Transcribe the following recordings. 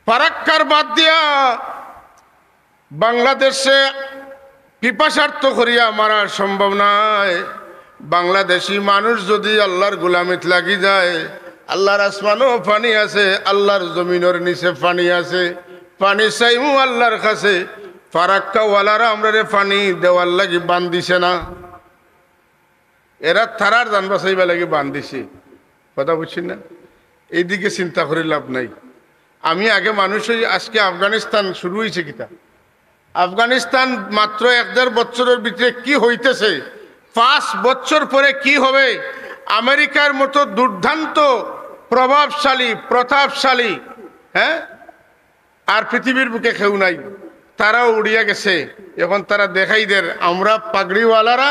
ফারাক্কার বাদ দিয়া বাংলাদেশে পিপাসার্থ করিয়া মারা সম্ভব নয়। বাংলাদেশি মানুষ যদি আল্লাহর গোলামিত লাগি যায়, আল্লাহর আসমানও পানি আছে, আল্লাহর জমিনের নিচে পানি আছে, পানি চাইমু আল্লাহর কাছে। ফারাক্কা ওয়ালারা আমরা পানি দেওয়ার লাগি বান দিছে না, এরা থারার যান বাঁচাইবা লাগি বান দিছে। কথা বুঝছেন না? এইদিকে চিন্তা করে লাভ নাই। আমি আগে মানুষ আজকে আফগানিস্তান শুরু হয়েছে কিতা, আফগানিস্তান মাত্র 1-1.5 বছরের ভিতরে কি হইতেছে, 5 বছর পরে কি হবে, আমেরিকার মতো দুর্দান্ত প্রভাবশালী প্রতাপশালী হ্যাঁ আর পৃথিবীর বুকে কেউ নাই, তারাও উড়িয়া গেছে। এখন তারা দেখাই দের আমরা পাগড়িওয়ালারা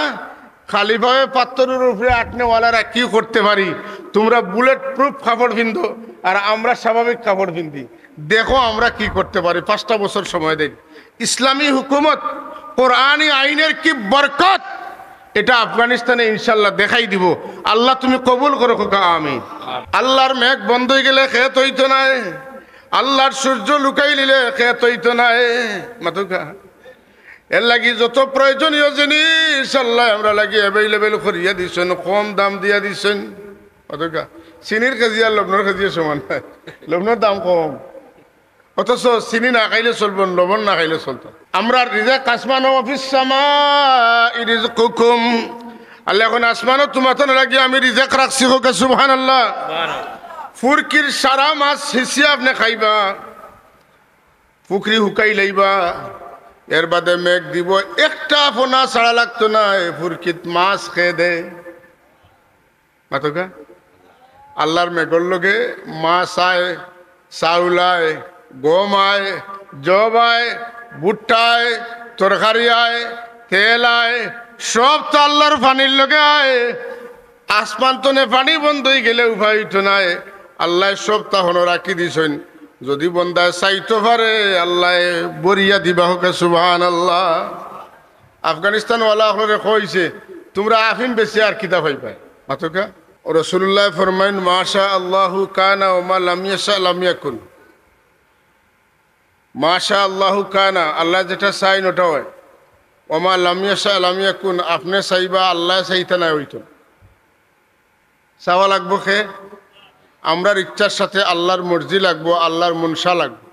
খালিভাবে পাত্তরের উপরে আটনেওয়ালারা কি করতে পারি। তোমরা বুলেট প্রুফ কাপড় পিন্ধো আর আমরা স্বাভাবিক কাপড় পিন্ধি, দেখো আমরা কি করতে পারি। 5টা বছর সময় দেন। ইসলামী হুকুমত কোরআনী আইনের কি বরকত, এটা আফগানিস্তানে ইনশাল্লাহ দেখাই দিব। আল্লাহ তুমি কবুল করো খোকা, আমিন। আল্লাহর মেঘ বন্ধ হয়ে গেলে খেত হইতো না, আল্লাহর সূর্য লুকাই নিলে খেত হইতো না মাতুকা। এর লাগি যত প্রয়োজনীয় জিনিস আল্লাহ আমরা লাগি অ্যাভেলেবেল করিয়া দিচ্ছেন, কম দাম দিয়া দিচ্ছেন মাতুকা। চিনির কেজি আর লবণের কেজি সমান হয়, লবণের দাম কম, অথচ চিনি না খাইলে চলবো, লবণ না খাইলে চলতো। আমরা রিজাক আসমান অফিস রিজকুকুম, আল্লাহ এখন আসমানও তোমার তো লাগি আমি রিজাক রাখছি হোক সুবহানাল্লাহ। ফুরকির সারা মাছ হিসিয়ে আপনি খাইবা, পুকুরি হুকাই লাইবা, এর বাদে মেঘ দিব, একটা ফোনা ছাড়া লাগতো না, ফুরকিত মাছ খেয়ে দে মাতকা। আল্লাহর মেঘর লগে মাছ আয়, চাউল আয়, গম আয়, জব আয়, ভুট্টা আয়, তরকারি আয়, তেল আয়, সব তো আল্লাহর পানির লগে আয়। আসমান তনে পানি বন্ধ হয়ে গেলে উপায় তো নাই, আল্লাহ সব তখনও রাখি দিছেন। যদি বন্দায় চাইতে পারে আল্লাহ বরিয়া দিবা হোক সুবহানাল্লাহ। আফগানিস্তান ওয়ালা হলে কইছে তোমরা আফিম বেশি আর কিতা পাই পাই মাতকা। রাসূলুল্লাহ ফরমাইন মাশা আল্লাহু কানা ওয়া মা লাম ইয়াশা লাম ইয়াকুন। মাশা আল্লাহু কানা, আল্লাহ যেটা চাইন ওটা হয়, ওয়া মা লাম ইয়াশা লাম ইয়াকুন, আপনি চাইবা আল্লাহ চাইতে না হইতো। চাওয়া লাগবো খে আমরার ইচ্ছার সাথে আল্লাহর মর্জি লাগবো, আল্লাহর মনসা লাগবো।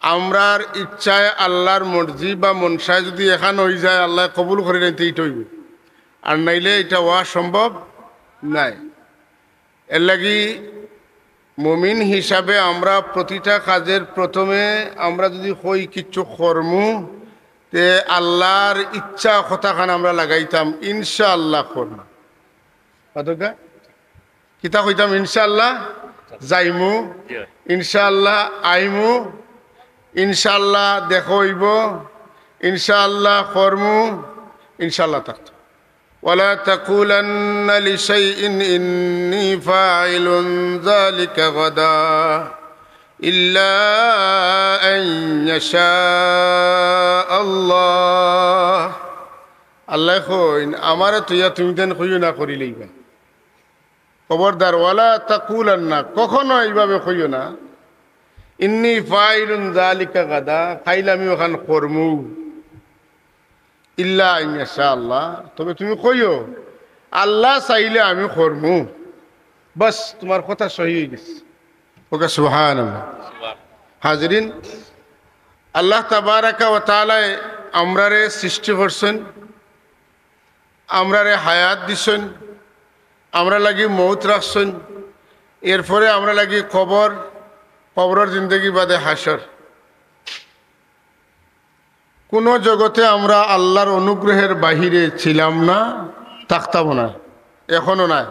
আমরার ইচ্ছায় আল্লাহর মর্জি বা মনসায় যদি এখান হয়ে যায় আল্লাহ কবুল করে নিতে এইটা হইব, আর নাইলে এটা হওয়া সম্ভব নাই। এর লাগি মুমিন হিসাবে আমরা প্রতিটা কাজের প্রথমে আমরা যদি হই কিচ্ছু কর্মু তে আল্লাহর ইচ্ছা কথাখান আমরা লাগাইতাম ইনশাআল্লাহ করব। কতটা কিতা কইতাম ইনশাআল্লাহ যাইমু, ইনশাআল্লাহ আইমু, ইনশাআল্লাহ দেখইব, ইনশাআল্লাহ করমু, ইনশাআল্লাহ থাকতো। ওয়ালা তাকুলান্না লিশাইইন ইন্নী ফাইলুন যালিকা গাদা ইল্লা আন ইয়াশা আল্লাহ। আল্লাহ কইন আমারে তুইয়া তুমি দেন কইও না করিলেইবা, খবরদার ওয়ালা তাকুলান্না, কখনো এইভাবে কইও না, ইন্নী ফাইলুন যালিকা গাদা, খাইলে আমি ওখান করমু, ইল্লা আন ইয়াশা আল্লাহ, তবে তুমি কইও আল্লাহ চাইলে আমি করমু, বাস তোমার কথা সহি হয়ে গেছে। ওকে সুবহানাল্লাহ। হাজরিন, আল্লাহ তাবারাকা ওয়া তাআলা আমরারে সৃষ্টি করছেন, আমরারে হায়াত দিছেন, আমরা লাগি মৌত রাখছেন, এরপরে আমরা লাগি কবর, কবরের জিন্দগি বাদে হাসর। কোন জগতে আমরা আল্লাহর অনুগ্রহের বাহিরে ছিলাম না, থাকতাম না, এখনো নাই।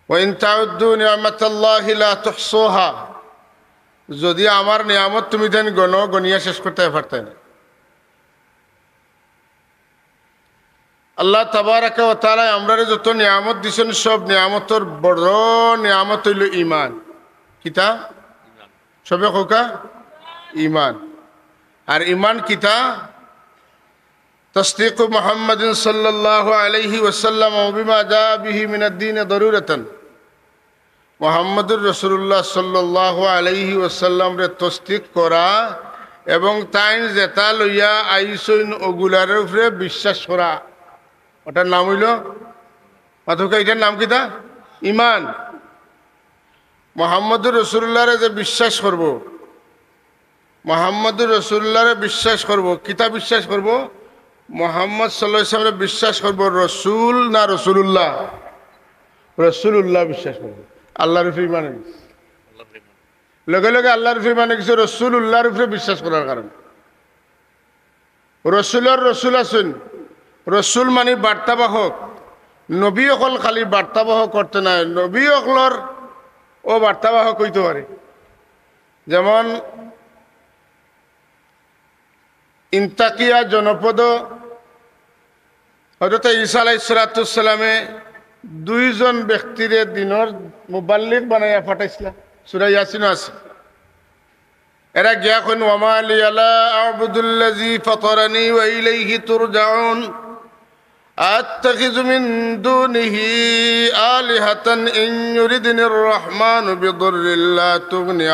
ওয়াইন তাউদ্দু নিআমাতাল্লাহি লা তুহসুহা, যদি আমার নিয়ামত তুমি দেন গনিয়া শেষ করতে পারতে না। আল্লাহ তাবারাকা ওয়া তাআলা আমরারে যত নিয়ামত দিছেন সব নিয়ামতের বড় নিয়ামত হইল ঈমান। কিতা সবে কোকা ঈমান। আর ঈমান কিতা তাসদীকু মুহাম্মাদিন সাল্লাল্লাহু আলাইহি ওয়াসাল্লাম ওয়া বিমা জা বিহি মিনাদ দ্বীন দারুরাতান মুহাম্মদুর রাসূলুল্লাহ সাল্লাল্লাহু আলাইহি ওয়াসাল্লাম রে তসদিক করা এবং তাইন যেটা লইয়া আইসইন ওগুলার উপরে বিশ্বাস করা, ওটার নাম হইল মাথুকা। এটার নাম কিতা? ইমান। মুহাম্মদুর রাসূলুল্লাহরে যে বিশ্বাস করব, মুহাম্মদুর রাসূলুল্লাহরে বিশ্বাস করব, কিতা বিশ্বাস করব? মুহাম্মদ সাল্লাল্লাহু আলাইহি ওয়াসাল্লামে বিশ্বাস করব। রসুল না রাসূলুল্লাহ? রাসূলুল্লাহ বিশ্বাস করব। আল্লাহর উপরে ইমান এনেছে, লগে লগে আল্লাহর উপরে ইমান এনেছে রাসূলুল্লাহর উপরে বিশ্বাস করার কারণে। রসুলের রসুল আছেন, রসুল মানে বার্তাবাহক। নবী অকল খালি বার্তাবাহক করতে নাই, নবী অকলর ও বার্তাবাহক হইতে পারে। যেমন ইন্তাকিয়া জনপদ হযরত ঈসা আলাইহিস সালামে দুইজন ব্যক্তিরে দিনের মুবাল্লিগ বানাইয়া পাঠাইছিলেন। সূরা ইয়াসিন আছে। এরা গিয়া কইন ওয়ামা লিয়ালা আ'বুদুল্লাযী ফাতারানি ওয়া ইলাইহি তুরজাউন আত্তাখিযু মিন দুনিহি আলিহাতান ইন ইউরিদনির রহমানু বিদুররিন লা তুগনি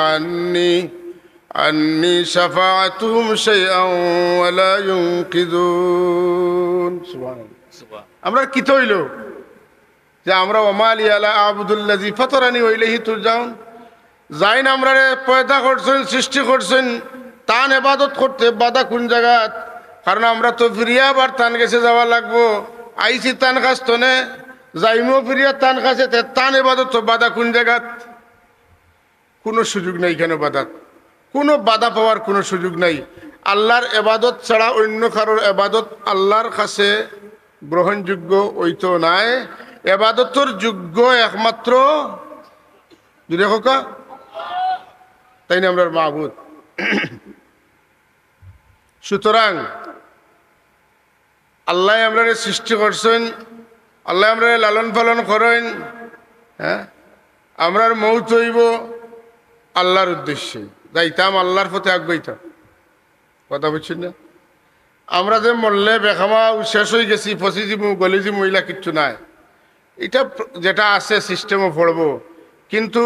আন্নি শাফাআতুহুম শাইআন ওয়া লা ইউনকিযুন। সুবহানাল্লাহ। আমরা কি হইল যে আমরা ওয়ামা লিয়ালা আ'বুদুল্লাযী ফাতারানি ওয়া ইলাইহি তুরজাউন, যাইন আমরা পয়দা করছেন, সৃষ্টি করছেন, তান ইবাদত করতে বাধা কোন জায়গাত? কারণ আমরা তো ফিরিয়া আবার তান কাছে যাওয়া লাগবো। আইছি তান কাছ তনে, যাইমো ফিরিয়া তান কাছে, তান ইবাদত তো বাধা কোন জায়গাত? কোনো সুযোগ নাই কেন বাধা? কোনো বাধা পাওয়ার কোনো সুযোগ নাই। আল্লাহর ইবাদত ছাড়া অন্য কারোর ইবাদত আল্লাহর কাছে গ্রহণযোগ্য হইতো নাই। ইবাদতের যোগ্য একমাত্র দুই হোকা, তাই না আমরা মাবুদ। সুতরাং আল্লাহ আমরা সৃষ্টি করছেন, আল্লাহ আমরা লালন পালন করেন। হ্যাঁ, আমরার মৌত হইব আল্লাহর উদ্দেশ্যে, যাইতাম আল্লাহর পথে আগাইতাম। কথা বুঝছেন না? আমরা যে মরলে বেখামা শেষ হয়ে গেছি, ফসি যাবো, গলি যাবো, মহিলা কিচ্ছু নাই। এটা যেটা আছে সিস্টেমও পড়বো, কিন্তু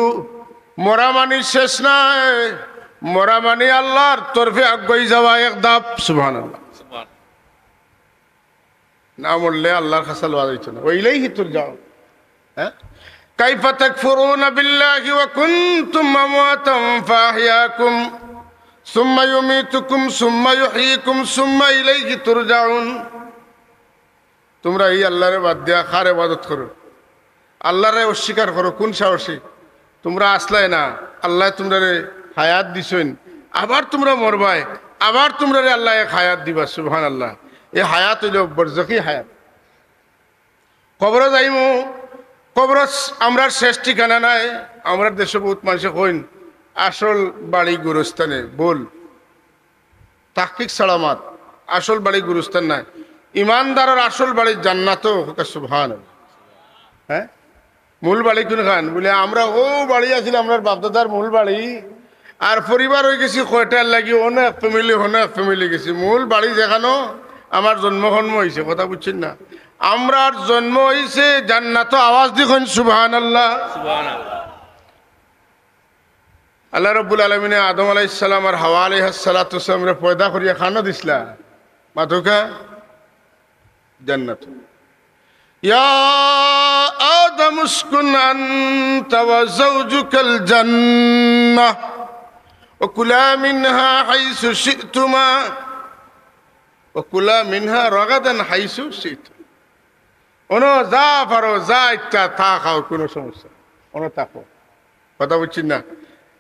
মরা মানি শেষ নাই। মরা মানি আল্লাহর তরফে আগাই যাওয়া এক ধাপ। সুবহানাল্লাহ। না মরলে আল্লাহর কাছে লওয়া যাইতো না। ওইলেই হিতুর যাও। হ্যাঁ, কাইফা তাকফুরুনা বিল্লাহি ওয়া কুনতুম আমওয়াতান ফাহইয়াকুম সুম্মা ইউমীতুকুম সুম্মা ইউহয়িকুম সুম্মা ইলাইহি তুরজাউন। তোমরা এই আল্লাহরে বাদ দিয়া কার ইবাদত করো? আল্লাহরে অস্বীকার করো। কোন সাহসী? তোমরা আসলাই না, আল্লাহ তোমরা হায়াত দিছেন, আবার তোমরা মরবাই, আবার তোমরা আল্লাহ এক হায়াত দিবা। সুবহানাল্লাহ। এই হায়াত হইল বরজখী হায়াত। কবর যাইমু, কবর আমরা শেষ ঠিকানা নাই। আমরা দেশে বহুত মানুষে কইন আসল বাড়ি গুরুস্থানে, বল তাহকিক সালামাত, আসল বাড়ি গুরুস্থান নাই। ইমানদারের আসল বাড়ি জান্নাত। সুবহানাল্লাহ। হ্যাঁ, মূল বাড়ি কোন খান? বলে আমরা ও বাড়ি আছিল আমরা বাপদাদার মূল বাড়ি, আর পরিবার হয়ে গেছি কয়টার লাগি অনেক ফ্যামিলি, অনেক ফ্যামিলি গেছি। মূল বাড়ি যেখানো আমার জন্ম হয়েছে। কথা বুঝছেন না? আমরার জন্ম হয়েছে জান্নাত। আওয়াজ দেখুন সুবহানাল্লাহ। আল্লাহ রাব্বুল আলামিনে আদম আলাইহিস সালাম আর হাওয়া আলাইহিস সালাতু ওয়াসসালামরে পয়দা করিয়া খানা দিছলা মাতুকা জান্নাত। ইয়া আদম উসকুন আনতা ওয়া যাওজুকাল জান্নাহ ওয়া কুলা মিনহা হাইসু শি'তুমা ওয়া কুলা মিনহা রাগাদান হাইসু শি'তুম। ওনো যা পারো, যা ইচ্ছা তা খাও, কোনো সমস্যা, ওনো তাকো। কথা বুঝছেন না?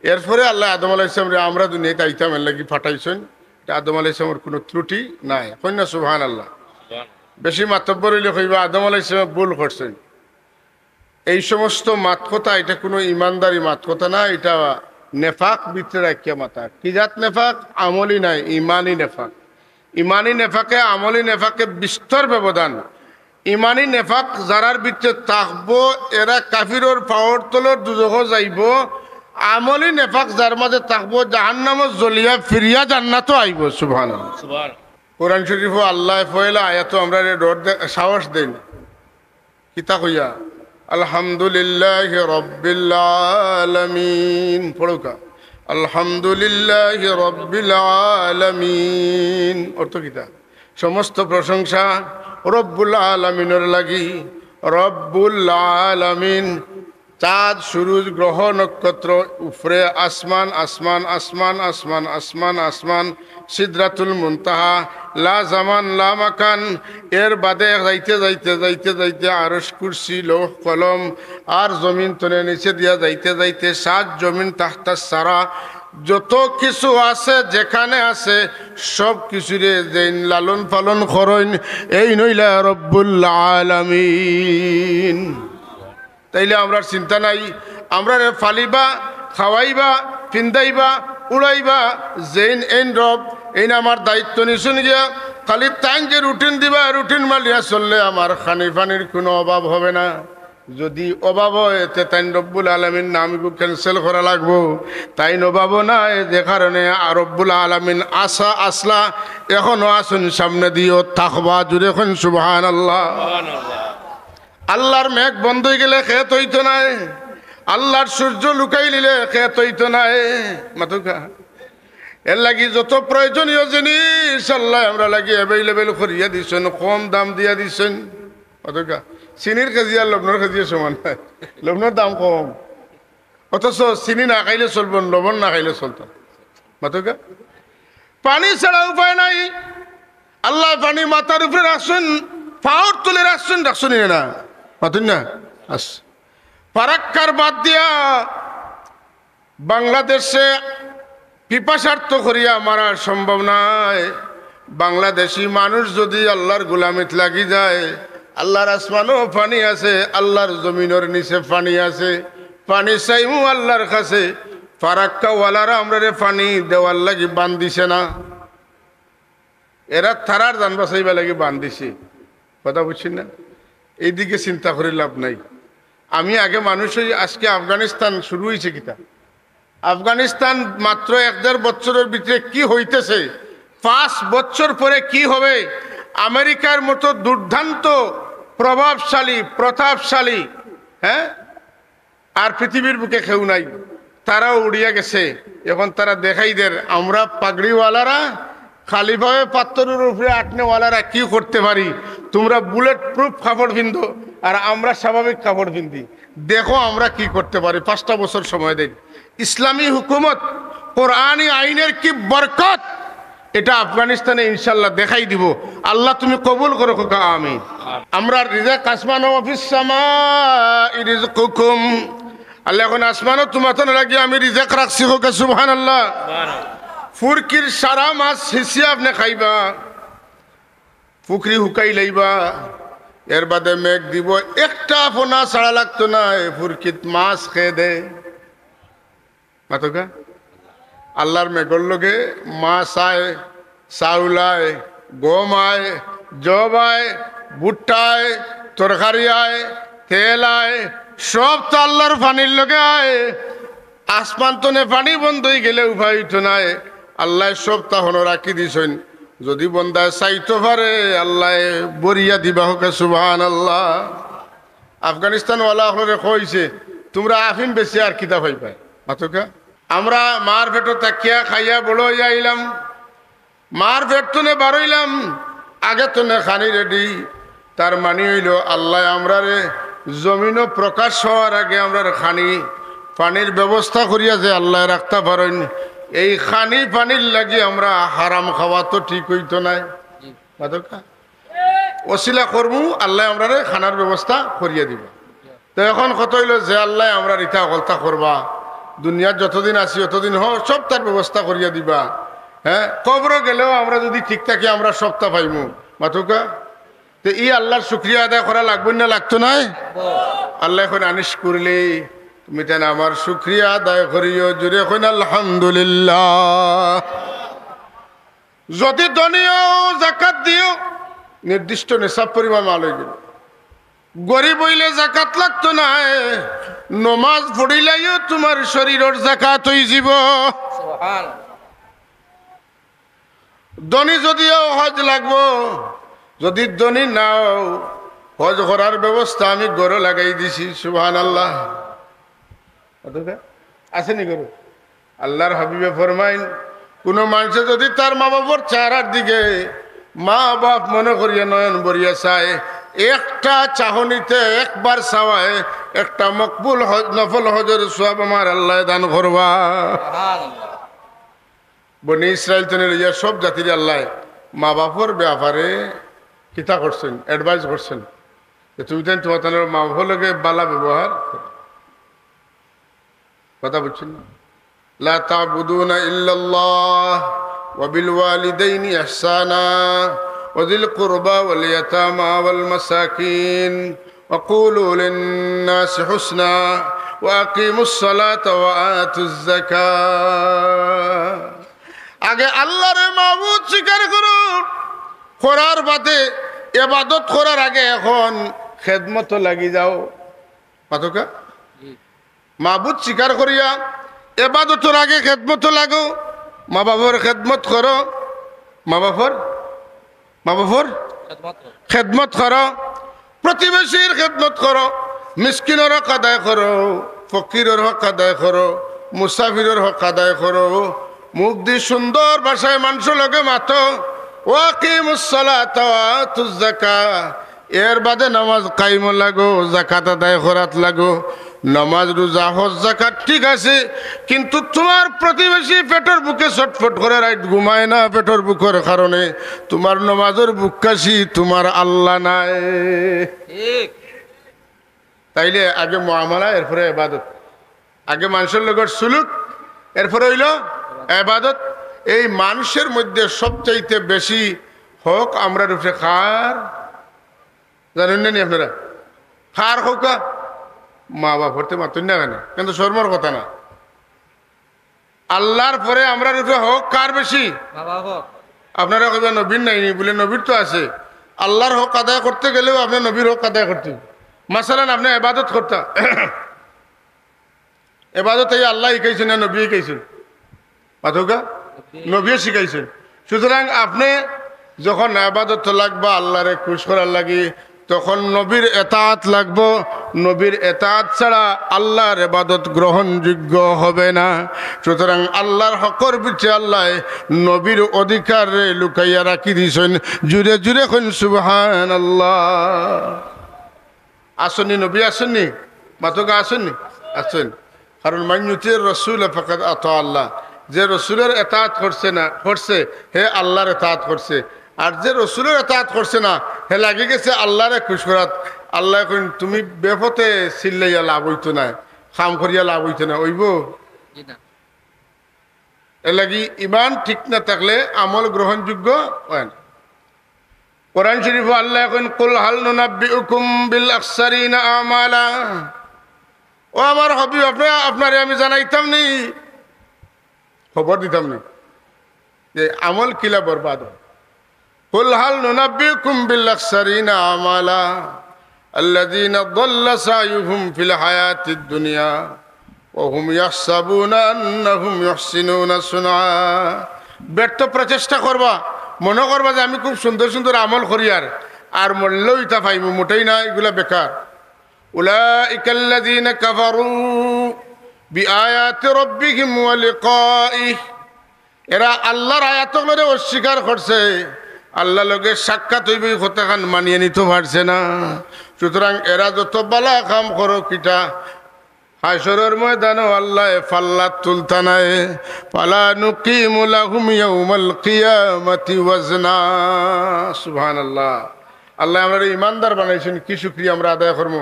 এরপরে আল্লাহ আদম আলাইহিস সালামরে আমরা দুনিয়াতে আইতাম এর লাগি পাঠাইছেন। এটা আদম আলাইহিস সালামের কোনো ত্রুটি নাই। কইনা সুবহানাল্লাহ। বেশি মাতব্বর হইলে কইবা আদম আলাইহিস সালাম ভুল করছেন। এই সমস্ত মাত কথা, এটা কোনো ইমানদারি মাত কথা না। এটা নেফাক ভিতরে রাখিয়া মাতা। কি জাত নেফাক? আমলি নাই, ইমানি নেফাক। ইমানি নেফাকে আমলি নেফাকে বিস্তর ব্যবধান। ইমানি নেফাক যারার ভিতরে থাকবো এরা কাফিরর পাওয়ার তলর দুজখ যাইব। আমলি নেফাক যার মাঝে থাকবো জাহান্নামে জ্বলিয়া ফিরিয়া জান্নাতও আইব। সুবহানাল্লাহ। কোরআন শরীফ আল্লাহ ফয়লা আয়াত আমরা সাহস দেন। কিতা কইয়া আলহামদুলিল্লাহি রাব্বিল আলামিন। পড়ুকা আলহামদুলিল্লাহি রাব্বিল আলামিন। অর্থ কিতা? সমস্ত প্রশংসা রব্বুল আলামিনের লাগি। রব্বুল আলামিন, চাঁদ সুরুজ গ্রহ নক্ষত্র উপরে আসমান আসমান আসমান আসমান আসমান আসমান, সিদরাতুল মুনতাহা, লা জামান লা মাকান, এর বাদে যাইতে যাইতে যাইতে যাইতে আরশ কুরসি লৌহ কলম, আর জমিন তনে নিচে দিয়া যাইতে যাইতে সাত জমিন তাহতা সারা, যত কিছু আছে যেখানে আছে সব কিছুরে যেন লালন পালন করেন এই নইলা রব্বুল আলামিন। তাইলে আমরা চিন্তা নাই, আমরা ফালিবা, খাওয়াইবা, পিন্দাইবা, উড়াইবা, যেন এন রব এই আমার দায়িত্ব নিশুন গিয়া। খালি তাই যে রুটিন দিবা, রুটিন মালিয়া চললে আমার খানি পানির কোনো অভাব হবে না। যদি অভাব হয় তে তাই রব্বুল আলামিন নামগু ক্যান্সেল করা লাগবো। তাই অভাব নাই, যে কারণে রব্বুল আলামিন আসা আসলা এখনো আসুন সামনে দিও থাকবা। জুড়ে এখন সুবহানাল্লাহ। আল্লাহর মেঘ বন্ধ হয়ে গেলে খেত হইতো নাই, আল্লাহর সূর্য লুকাই নিলে খেত হইতো নাই। মাতুকা এর লাগি যত প্রয়োজনীয় জিনিস আল্লাহ আমরা লাগি অ্যাভেলেবেল করিয়া দিচ্ছেন, কম দাম দিয়া দিচ্ছেন। মাতুকা চিনির কেজি আর লবণের কেজি সমান নাই, লবণের দাম কম, অথচ চিনি না খাইলে চলব, লবণ না খাইলে চলত। মাতুকা পানি ছাড়া উপায় নাই। আল্লাহ পানি মাথার উপরে রাখছেন, পাওয়ার তুলে রাখছেন, রাখছেন না মাতুন না আস ফারাক্কার বাদ দিয়া বাংলাদেশে পিপাসার্থ করিয়া মারা সম্ভব নয়। বাংলাদেশি মানুষ যদি আল্লাহর গোলামিত লাগি যায়, আল্লাহর আসমানও পানি আছে, আল্লাহর জমিনের নিচে পানি আছে, পানি চাইমু আল্লাহর কাছে। ফারাক্কাওয়ালারা আমরা পানি দেওয়ার লাগি বান দিছে না, এরা থারার দান বাঁচাইবা লাগি বান দিছে। কথা বুঝছি না? এইদিকে চিন্তা করে লাভ নাই। আমি আগে মানুষ হই, আজকে আফগানিস্তান শুরু হয়েছে কিতা। আফগানিস্তান মাত্র 1-1.5 বছরের ভিতরে কি হইতেছে, 5 বছর পরে কি হবে, আমেরিকার মতো দুর্দান্ত প্রভাবশালী প্রতাপশালী, হ্যাঁ, আর পৃথিবীর বুকে কেউ নাই, তারাও উড়িয়া গেছে। এখন তারা দেখাই দের আমরা পাগড়িওয়ালারা খালিভাবে পাত্তরের উপরে আটনেওয়ালারা কি করতে পারি। তোমরা বুলেট প্রুফ কাপড় পিন্ধো আর আমরা স্বাভাবিক কাপড় পিন্ধি, দেখো আমরা কি করতে পারি। 5টা বছর সময় দেয়। ইসলামী হুকুমত, কোরআনী আইনের কি বরকত, এটা আফগানিস্তানে ইনশাল্লাহ দেখাই দিব। আল্লাহ তুমি কবুল করো খোকা, আমিন। আমরা রিজক আসমান ও ফিস সামাই রিজকুকুম, আল্লাহ এখন আসমানও তোমার লাগি আমি রিজক রাখছি খোকা, সুবহানাল্লাহ। ফুরকির সারা মাছ হিসিয়ে আপনি খাইবা, পুকুরি হুকাই লাইবা, এর বাদে মেঘ দিব, একটা পোনা ছাড়া লাগতো না, ফুরকিত মাছ খেয়ে দে। মাতকা আল্লাহর মেঘর লগে মাছ আয়, চাউল আয়, গম আয়, জব আয়, ভুট্টা আয়, তরকারি আয়, তেল আয়, সব তো আল্লাহর পানির লগে আয়। আসমান তনে পানি বন্ধ হয়ে গেলে উপায় তো নাই, আল্লাহ সব তাহলে রাখি দিছেন। যদি বন্দায় চাইতে পারে আল্লাহ বরিয়া দিবা হোকে, সুবহানাল্লাহ। আফগানিস্তান ওয়ালা হলে কইছে তোমরা আফিম বেশি আর কিতা ভাই পাই। মাতকা আমরা মার পেটো তাকিয়া খাইয়া বড় হইয়া আইলাম, মার পেট তনে বারইলাম, আগে তনে খানি রেডি। তার মানে হইল আল্লাহ আমরা রে জমিনও প্রকাশ হওয়ার আগে আমরা খানি পানির ব্যবস্থা করিয়া যে আল্লাহ রাখতে পারেন। এই খানি পানির লাগি আমরা হারাম খাওয়া তো ঠিক হইতো নাই। ওসিলা করবো আল্লাহ আমরা খানার ব্যবস্থা করিয়া দিব। তো এখন কত হইল যে আল্লাহ আমরা রিতা গলতা করবা, দুনিয়ার যতদিন আছি অতদিন সব তার ব্যবস্থা করিয়া দিবা। হ্যাঁ, কবর গেলেও আমরা যদি ঠিক থাকি আমরা সপ্তাহ পাইমু। মাতুকা তো ই আল্লাহর শুক্রিয়া আদায় করা লাগবে না, লাগতো নাই? আল্লাহ এখন আনিস করলে তুমি তেন আমার শুক্রিয়া আদায় করিও, জুড়ে এখন আলহামদুলিল্লাহ। যদি ধনীও জাকাত দিও, নির্দিষ্ট নেশাব পরিমাণ মাল হয়ে গেল। গরিব হইলে জাকাত লাগতো না, নমাজ পড়িলেও তোমার শরীরের জাকাত হয়ে যাব। ধনী যদিও হজ লাগবো, যদি ধনী নাও হজ করার ব্যবস্থা আমি গড়ে লাগাই দিছি সুবহানাল্লাহ। আসেনি গরু? আল্লাহর হাবিবে ফরমাইন, কোন মানুষে যদি তার মা বাবার চেহারার দিকে মা বাপ মনে করিয়া নয়ন বরিয়া চায়, একটা চাহনিতে একবার চাওয়ায় একটা মকবুল নফল হজের সওয়াব আমার আল্লাহ দান করবা। বনি ইসরাইল তেনে লইয়া সব জাতির আল্লাহ মা বাপর ব্যাপারে কিতা করছেন, অ্যাডভাইস করছেন যে তুমি তেন তোমার মা বাপর লগে বালা ব্যবহার করো। কথা বুঝছেন না? লা তা'বুদুনা ইল্লাল্লাহ ওয়া বিল ওয়ালিদাইনি ইহসানা ওয়া যিল কুরবা ওয়াল ইয়াতামা ওয়াল মাসাকিন ওয়া কুলু লিন-নাসি হুসনা ওয়া আকিমুস সালাতা ওয়া আতুজ যাকাত। আগে আল্লাহর মাবুদ স্বীকার করো, করার বাদে ইবাদত করার আগে এখন খেদমত লাগি যাও। পাতকা মাবুদ স্বীকার করিয়া এবাদতের আগে খেদমত লাগো। মা বাবার খেদমত করো, মা বাবার খেদমত করো, প্রতিবেশীর খেদমত করো, মিসকিনের হক আদায় করো, ফকিরের হক আদায় করো, মুসাফিরের হক আদায় করো। মুখ দিয়ে সুন্দর ভাষায় মানুষ লগে মাতো। ওয়াকিমুস সালাতা ওয়া আতুজ যাকাত। এর বাদে নামাজ কায়েম লাগো, যাকাত আদায় করাত লাগো। নামাজ রোজা হজ যাকাত ঠিক আছে, কিন্তু তোমার প্রতিবেশী পেটের বুকে ছটফট করে রাত ঘুমায় না পেটের বুকের কারণে, তোমার নামাজের বুক কাশি তোমার আল্লাহ নাই। তাইলে আগে মুআমালা, এরপরে ইবাদত। আগে মানুষের লগের সুলুক, এরপরে হইল ইবাদত। এই মানুষের মধ্যে সবচাইতে বেশি হক আমরা রূপে খার, জানেন না নি আপনারা? খার হোকা মা বাপ হতে মাতুন না কেন, কিন্তু শর্মার কথা না। আল্লাহর পরে আমরা রূপে হক কার বেশি? আপনারা কইবেন নবীর নাইনি, বলে নবীর তো আছে। আল্লাহর হক আদায় করতে গেলেও আপনার নবীর হক আদায় করতে। মাসালান আপনি ইবাদত করতা, ইবাদত এই আল্লাহ শিখাইছেন না নবী শিখাইছেন? পাথকা নবী শিখাইছেন। সুতরাং আপনি যখন ইবাদত লাগবা আল্লাহরে খুশ করার লাগি, তখন নবীর এতাআত লাগবো। নবীর এতাআত ছাড়া আল্লাহর ইবাদত গ্রহণযোগ্য হবে না। সুতরাং আল্লাহর হকর পিছে আল্লাহ নবীর অধিকার লুকাইয়া রাখি দিয়েছেন। জুড়ে জুড়ে কইন সুবহানাল্লাহ। আসেননি নবী? আসেননি? মাতকা আসেননি? আসেন। কারণ মাইয়ুতির রাসূল ফাকাদ আতা আল্লাহ। যে রসুলের এতাআত করছে না, করছে হে আল্লাহর এতাআত করছে। আর যে রসুলের এতাআত করছে না, হে লাগে গেছে আল্লাহরে খুশ করাত। আল্লাহ কইন তুমি বেপথে চিল্লাইয়া লাভ হইতো না, খাম করিয়া লাভ হইতো না, হইব? এর লাগি ইমান ঠিক না থাকলে আমল গ্রহণযোগ্য হয় না। কোরআন শরীফে আল্লাহ কইন কুল হাল নুনাব্বিউকুম বিল আখসারিনা আমালা। ও আমার হাবিব, আপনারে আমি জানাইতাম নি, খবর দিতাম নি যে আমল কিলা বরবাদ হয়। কুল হাল নুনাব্বিউকুম বিল আখসারিনা আমালা আল্লাযীনা দাল্লা সায়ুহুম ফিল হায়াতিদ দুনিয়া ওয়া হুম ইয়াহসাবুনা আন্নাহুম ইহসিনুনা সুনআ। ব্যর্থ প্রচেষ্টা করবা, মনে করবা যে আমি খুব সুন্দর সুন্দর আমল করি, আর মূল্যই তা পাইব, মোটেই না, এগুলা বেকার। উলাইকা আল্লাযীনা কাফারু বিআয়াতি রাব্বিহিম ওয়া লিকাইহি। এরা আল্লাহর আয়াতগুলোরে অস্বীকার করছে, আল্লাহ লগে সাক্ষাৎ হইব কথাখান মানিয়ে নিতে পারছে না। সুতরাং এরা যত বালা কাম করো কিটা, হাসরের ময়দানও আল্লাহ ফাল্লা তুলতা নাই। ফালা নুকিমু লাহুম ইয়াউমাল কিয়ামাতি ওয়াজনা। সুবহানাল্লাহ। আল্লাহ আমরা ইমানদার বানাইছেন, কি শুকরিয়া আমরা আদায় করবো।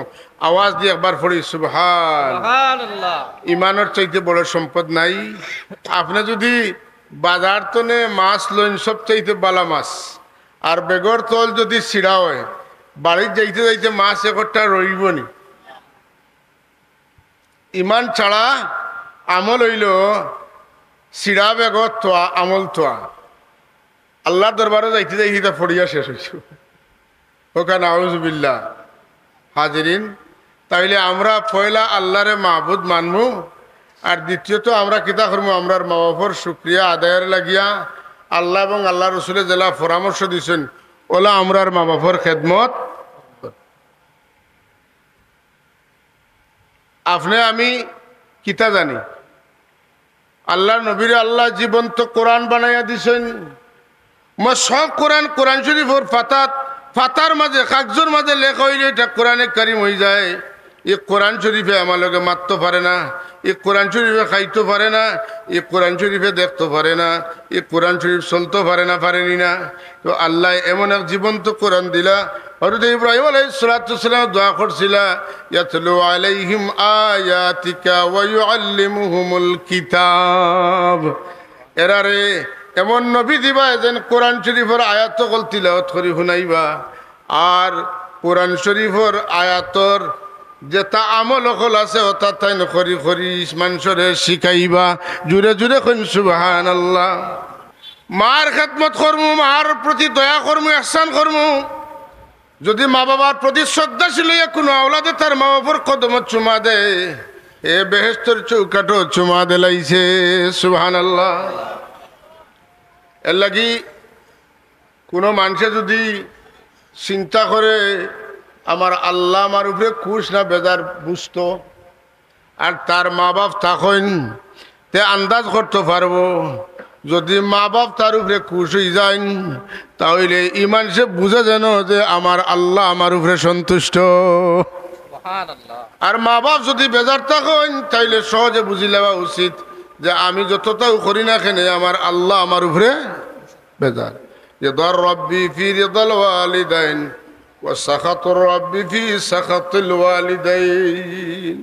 আওয়াজ দিয়ে একবার পড়ি সুবহানাল্লাহ। ইমানের চাইতে বড় সম্পদ নাই। আপনি যদি বাজার তনে মাছ লইন, সব চাইতে বালা মাছ, আর বেগর তল যদি ছিড়া হয়, বাড়ির যাইতে যাইতে মাছ একটা রইব নি। ইমান ছাড়া আমল হইল ছিড়া বেগর তোয়া, আমল তোয়া। আল্লাহর দরবারে যাইতে যাইতে ফড়িয়া শেষ হয়েছ। ওখানে নাউজুবিল্লাহ। হাজিরিন, তাইলে আমরা পয়লা আল্লাহরে মাহবুদ মানবো, আর দ্বিতীয়ত আমরা কিতা করবো, আমরার মা বাবার শুক্রিয়া আদায়ের লাগিয়া আল্লাহ এবং আল্লাহ রসুলের জেলা পরামর্শ দিয়েছেন, ওলা আমরার মা বাবার খেদমত। আপনি আমি কিতা জানি আল্লাহর নবীর আল্লাহ জীবন্ত কোরআন বানাইয়া দিছেন। সব কোরআন কোরআন শরীফর ফাতার মাঝে কাগজের মাঝে লেখা হইলে এটা কোরআনে কারিম হয়ে যায়। এই কোরআন শরীফে আমার লগে মারতে পারে না, এই কোরআন শরীফে খাইতে পারে না, এই কোরআন শরীফে দেখতে পারে না, এই কোরআন শরীফ চলতে পারে না, পারেনি না। তো আল্লাহ এমন এক জীবন্ত কোরআন দিলা। হযরত ইব্রাহিম আলাইহিস সালাতু ওয়াসসালাম দোয়া করছিলা, ইয়াতলু আলাইহিম আয়াতিকা ওয়া ইউআল্লিমুহুমুল কিতাব। এরারে এমন নবী দিবা যেন কোরআন শরীফের আয়াত কল তিলাওয়াত করি শুনাইবা, আর কোরআন শরীফের আয়াতর যেটা আমল হল আছে ওটা তাই খরি খরি মানুষরে শিখাইবা। জুড়ে জুড়ে কইন সুবহানাল্লাহ। মার খেদমত করমু, মার প্রতি দয়া করমু, ইহসান করমু। যদি মা বাবার প্রতি শ্রদ্ধাশীল হইয়া কোনো আওলাদে তার মা বাবার কদমত চুমা দেয়, এ বেহেশতের চৌকাটো চুমা দিলাইছে। সুবহানাল্লাহ। এর লাগি কোনো মানুষে যদি চিন্তা করে আমার আল্লাহ আমার উপরে খুশ না বেজার বুঝতো, আর তার মা বাপ থাকেন, তে আন্দাজ করতে পারবো যদি মা বাপ তার উপরে খুশ হয়ে যায় তাহলে ইমান সে বুঝে যেন যে আমার আল্লাহ আমার উপরে সন্তুষ্ট। আর মা বাপ যদি বেজার থাকেন তাইলে সহজে বুঝি নেওয়া উচিত যে আমি যতটাও করি না কেন আমার আল্লাহ আমার উপরে বেজার। যে দর রব্বি ফি রিদাল ওয়ালিদাইন ওয়া সাখাতুর রব্বি ফি সাখাতিল ওয়ালিদাইন।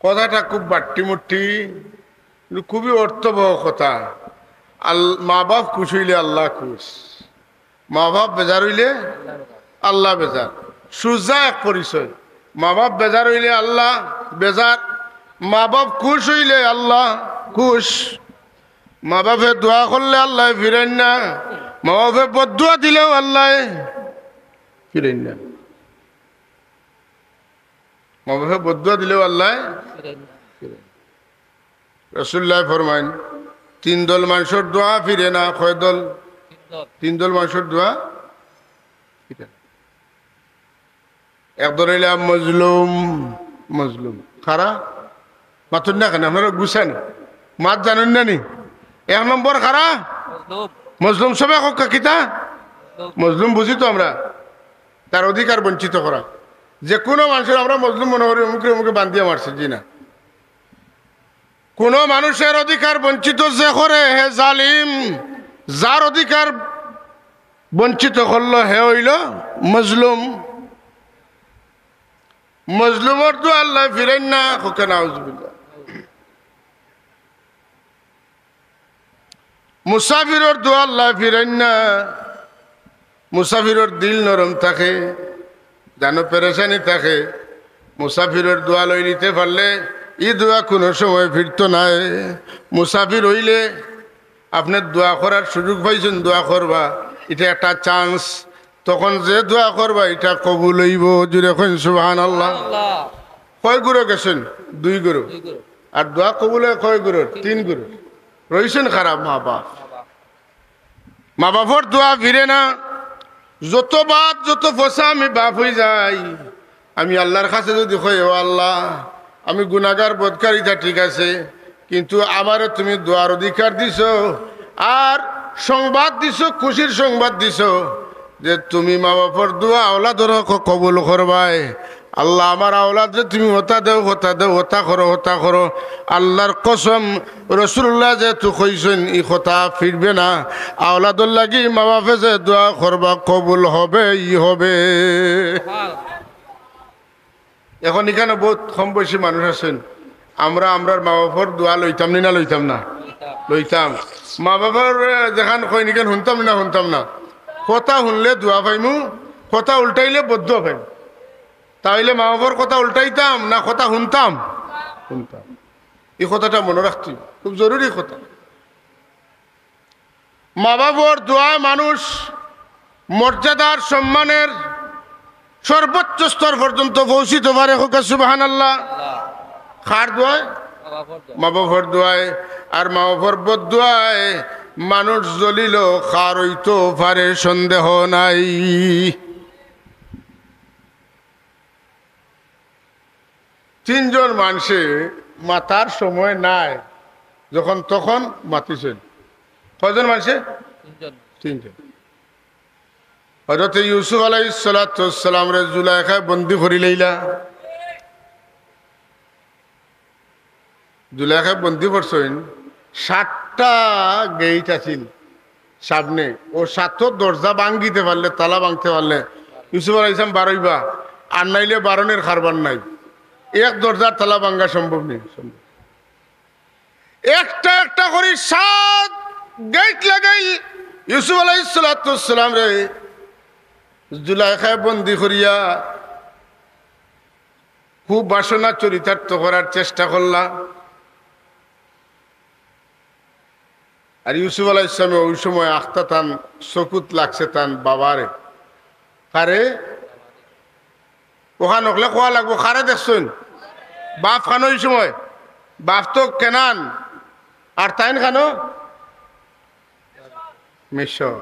কথাটা খুব বাট্টি মুট্টি, খুবই অর্থবহ কথা। মা বাপ খুশ হইলে আল্লাহ খুশ, মা বাপ বেজার হইলে আল্লাহ বেজার। সুজা এক পরিচয়। মা বাপ বেজার হইলে আল্লাহ বেজার, মা বাপ খুশ হইলে আল্লাহ খুশ। মা বাপে দোয়া করলে আল্লাহ ফিরেন না, মা বাপে বদুয়া দিলেও আল্লাহ ফিরেন না। মা বাপে বদুয়া দিলেও আল্লাহ রাসূলুল্লাহ ফরমাইন, 3 দল মানুষের দোয়া ফিরে না। কয় দল? 3 দল মানুষের দোয়া ফিরে না। এক দল হইলে মজলুম, মজলুম খারা মাতুন না কেন আপনারা গুছান মাত জানেন না নি? 1 নম্বর খারা মজলুম। সবাই কিতা মজলুম বুঝি তো আমরা, তার অধিকার বঞ্চিত করা। যে কোনো মানুষের আমরা মজলুম মনে করি অমুকে অমুকে বান্ধিয়া মারছে, জি না। কোন মানুষের অধিকার বঞ্চিত যে করে হে জালিম, যার অধিকার বঞ্চিত করলো হে হইল মজলুম। মজলুমর তো আল্লাহ ফিরেন না। হোকে নাউজুবিল্লাহ। মুসাফিরের দোয়া আল্লাহ ফিরেন না। মুসাফিরের দিল নরম থাকে, জানো পেরেশানি থাকে। মুসাফিরের দোয়া লই নিতে পারলে ই দোয়া কোনো সময় ফিরত নাই। মুসাফির হইলে আপনার দোয়া করার সুযোগ পাইছেন, দোয়া করবা, এটা একটা চান্স। তখন যে দোয়া করবা এটা কবুল হইব। জুড়ে কইন সুবহানাল্লাহ। কয় গুরু গেছেন? 2 গুরু। আর দোয়া কবুল হয় কয় গুরু? 3 গুরু। রইছেন খারাপ মা বাপ। মা বাপর দোয়া ফিরে না। যত বাদ যত ফসা আমি বাপ হয়ে যাই, আমি আল্লাহর কাছে যদি কই ও আল্লাহ আমি গুনাহগার বদকারিতা ঠিক আছে, কিন্তু আমারে তুমি দোয়ার অধিকার দিছো, আর সংবাদ দিছো, খুশির সংবাদ দিছো যে তুমি মা বাপর দোয়া আওলাদর কবুল করবাই। আল্লাহ আমার আওলাদ তুমি হতা দেও, হতা দেও, হতা করো, হতা করো। আল্লাহর কসম, রাসূলুল্লাহ যেহেতু কইছেন ই কথা ফিরবে না। আওলাদর লাগি মা বাপে যে দোয়া করবা কবুল হবে, ই হবে। এখন এখানে বহুত কম বয়সী মানুষ আছেন, আমরা আমরার মা বাপর দোয়া লইতাম না লইতাম না? লইতাম। মা বাবার যেখান কই নিকেন শুনতাম না শুনতাম না। কথা শুনলে দোয়া পাইমু, কথা উল্টাইলে বদ্ধ পাইম। তাইলে মা বাবার কথা উল্টাইতাম না কথা শুনতাম? শুনতাম। এই কথাটা মনে রাখতে খুব জরুরি কথা। মা বাবার দোয়ায় মানুষ মর্যাদার সম্মানের সর্বোচ্চ স্তর পর্যন্ত পৌঁছিতে পারে। হোক সুবহানাল্লাহ। কার দোয়ায়? মা বাবার দোয়ায়। আর মা বাবার বদদোয়ায় মানুষ জ্বলিল কার হইতো পারে সন্দেহ নাই। তিনজন মানুষে মাতার সময় নাই, যখন তখন মাতিছেন। কয়জন মানুষে? তিনজন। হযরত ইউসুফ আলাইহিস সালাতু ওয়াস সালাম রে জুলাইখায় বন্দী করি লইলা। জুলাইখায় বন্দী করছেন। 7টা গেট আছিল সামনে, ও 7 দরজা ভাঙিতে পারলে, তালা ভাঙতে পারলে ইউসুফ আলাইহিস সালাম বারইবা, আর নাইলে বারণের খারবার নাই। এক দরজার তালা ভাঙ্গা সম্ভব নেই। একটা একটা করে 7 গেট লাগাই ইউসুফ আলাইহিস সালাতু ওয়াস সালাম রে জুলাইখায় বন্দী করিয়া খুব বাসনা চরিতার্থ করার চেষ্টা করলা। আর ইউসুফ আলাইহিস সালাম ওই সময় আখতা তান চকুত লাগছে তান বাবারে। কারে? ওখান হকলে কোয়া লাগবো, কারে দেখছেন? বাপ খানো ওই সময়, বাপ তো কেনান, আর তাইন খানো মিশর।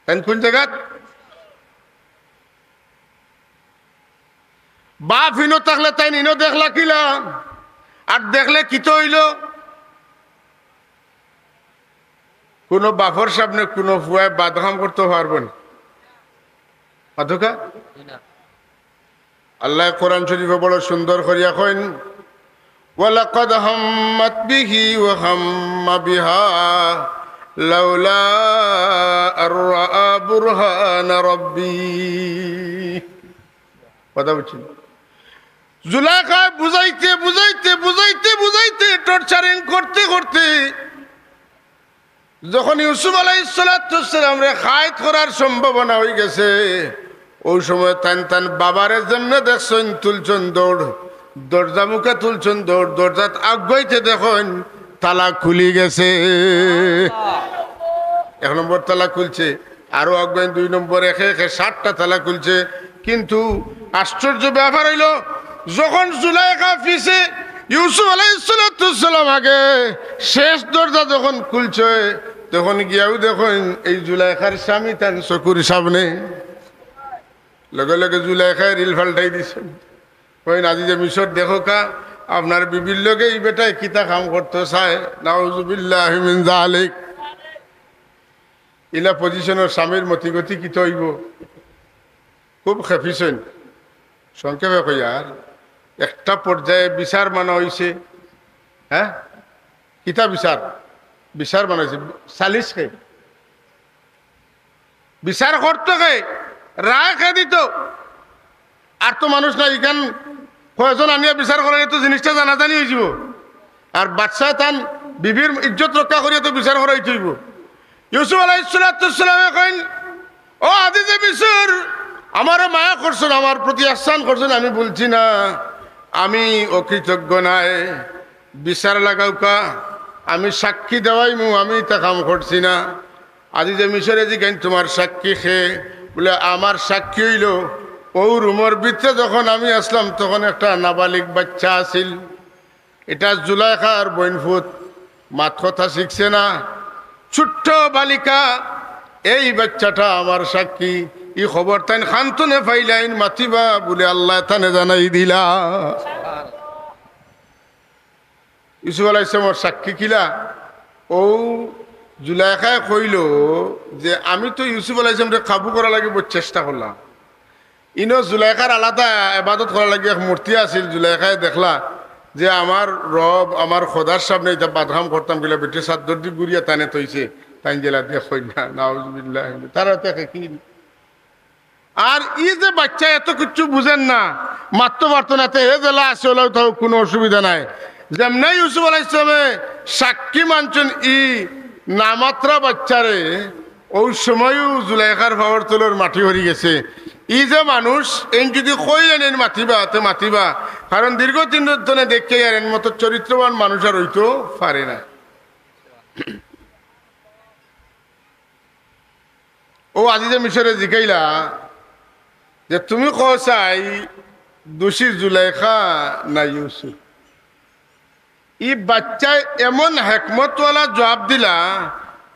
তাইন কোন জায়গাত? বাপ হিনো থাকলে তাইন ইনো দেখলা কিলা, আর দেখলে কি তো হইল? কোন বাপর সামনে কোন ফুয়ায় বাদহাম করতে পারবেন অধকা? আল্লাহ কোরআন শরীফে বড় সুন্দর করিয়া কইন, ওয়ালাকাদ হাম্মাত বিহি ওয়া হাম্মা বিহা লাউলা আরআ বুরহান রাব্বি। কথা বুঝছেন? জুলাইখা বুঝাইতে বুঝাইতে বুঝাইতে বুঝাইতে টর্চারিং করতে করতে যখন ইউসুফ আলাইহিস সালাতু ওয়াস সালাম রে খায়েত করার সম্ভাবনা হয়ে গেছে, ওই সময় তান তান বাবারে যেমনে দেখছেন তুলছেন দৌড়, দরজা মুখে তুলছেন দৌড়, দরজা আগাইতে দেখেন তালা খুলি গেছে। 1 নম্বর তালা খুলছে, আরো আগাইন 2 নম্বর, একে একে 7টা তালা খুলছে। কিন্তু আশ্চর্য ব্যাপার হইল, যখন জুলাইখা ফিসে ইউসুফ আলাইহিস সালাতু ওয়াস সালাম আগে শেষ দরজা যখন খুলছে, তখন গিয়াও দেখেন এই জুলাইখার স্বামী তান চকুর সামনে। লগে লগে জুলাইখায় রিল ফাল্টাই দিছেন, কইন আজিজে মিশর দেখো কা আপনার বিবির লগে এই বেটায় কিতা কাম করতে চায়, নাউজুবিল্লাহি মিন যালিক। ইলা পজিশনের স্বামীর মতিগতি কি হইব? খুব খেপিছেন। সংক্ষেপে কই, আর একটা পর্যায়ে বিচার মানা হয়েছে। হ্যাঁ, কিতা বিচার? বিচার বানাইছে সালিশকে, বিচার করতো কে, রায় খে দিত। আর তো মানুষ না, ইখান কয়জন আনিয়া বিচার করে তো জিনিসটা জানাজানি হয়ে যাব। আর বাচ্চা তান বিবির ইজ্জত রক্ষা করিয়া তো বিচার করাই থইব। ইউসুফ আলাইহিস সালাতু ওয়াস সালাম কইন, ও আজিজে মিশর, আমারও মায়া করছেন, আমার প্রতি আহসান করছেন, আমি বলছি না আমি অকৃতজ্ঞ নাই, বিচার লাগাও কা, আমি সাক্ষী দেওয়াইমু, আমি তা কাম করছি না। আজিজে মিশরে জিজ্ঞেন তোমার সাক্ষী খেয়ে, বলে আমার সাক্ষী হইল ও রুমের ভিতরে যখন আমি আসলাম তখন একটা নাবালিক বাচ্চা আছিল। এটা জুলাইখার বইনফুত, মাত কথা শিখছে না, ছোট্ট বালিকা। এই বাচ্চাটা আমার সাক্ষী। ই খবর তাই খান্তনে ফাইলাইন মাতিবা বলে আল্লাহ তানে জানাই দিলা। ইউসুফ আলাইহিস সালামের সাক্ষী কিলা? ও জুলাইখায় কইল যে আমি তো ইউসুফ আলাইহিস সালামকে কাবু করা লাগিব চেষ্টা করলাম। ইনো জুলাইখার আলাদা ইবাদত করা লাগে এক মূর্তি আছিল। জুলাইখায় দেখলা যে আমার রব, আমার খোদার সামনে এটা বাদহাম করতাম গেলে বেটে সাদ্দর দি গুড়িয়া টানে তৈছে, তাই জেলা দেখই না, নাউজুবিল্লাহ। তারা দেখে কি? আর ই যে বাচ্চা এত কিছু বুঝেন না, মারতে পারতো না, এ জেলা আসে হলেও তো কোনো অসুবিধা নাই। যেমনি ইউসুফ আলাইহিস সালামে সাক্ষী মানছেন ই নামাত্রা বাচ্চারে, ওই সময়ও জুলাইখার ভাবর তোলর মাটি হরি গেছে। ই যে মানুষ এই যদি কইলেন এন মাতিবা তে মাতিবা, কারণ দীর্ঘদিন ধরে দেখে আর এর মতো চরিত্রবান মানুষ আর হইতো পারে না। ও আজিজে মিশরে জিকাইলা যে তুমি কসাই দোষী জুলাইখা না ইউসুফ? ই বাচ্চায় এমন হেকমতওয়ালা জবাব দিলা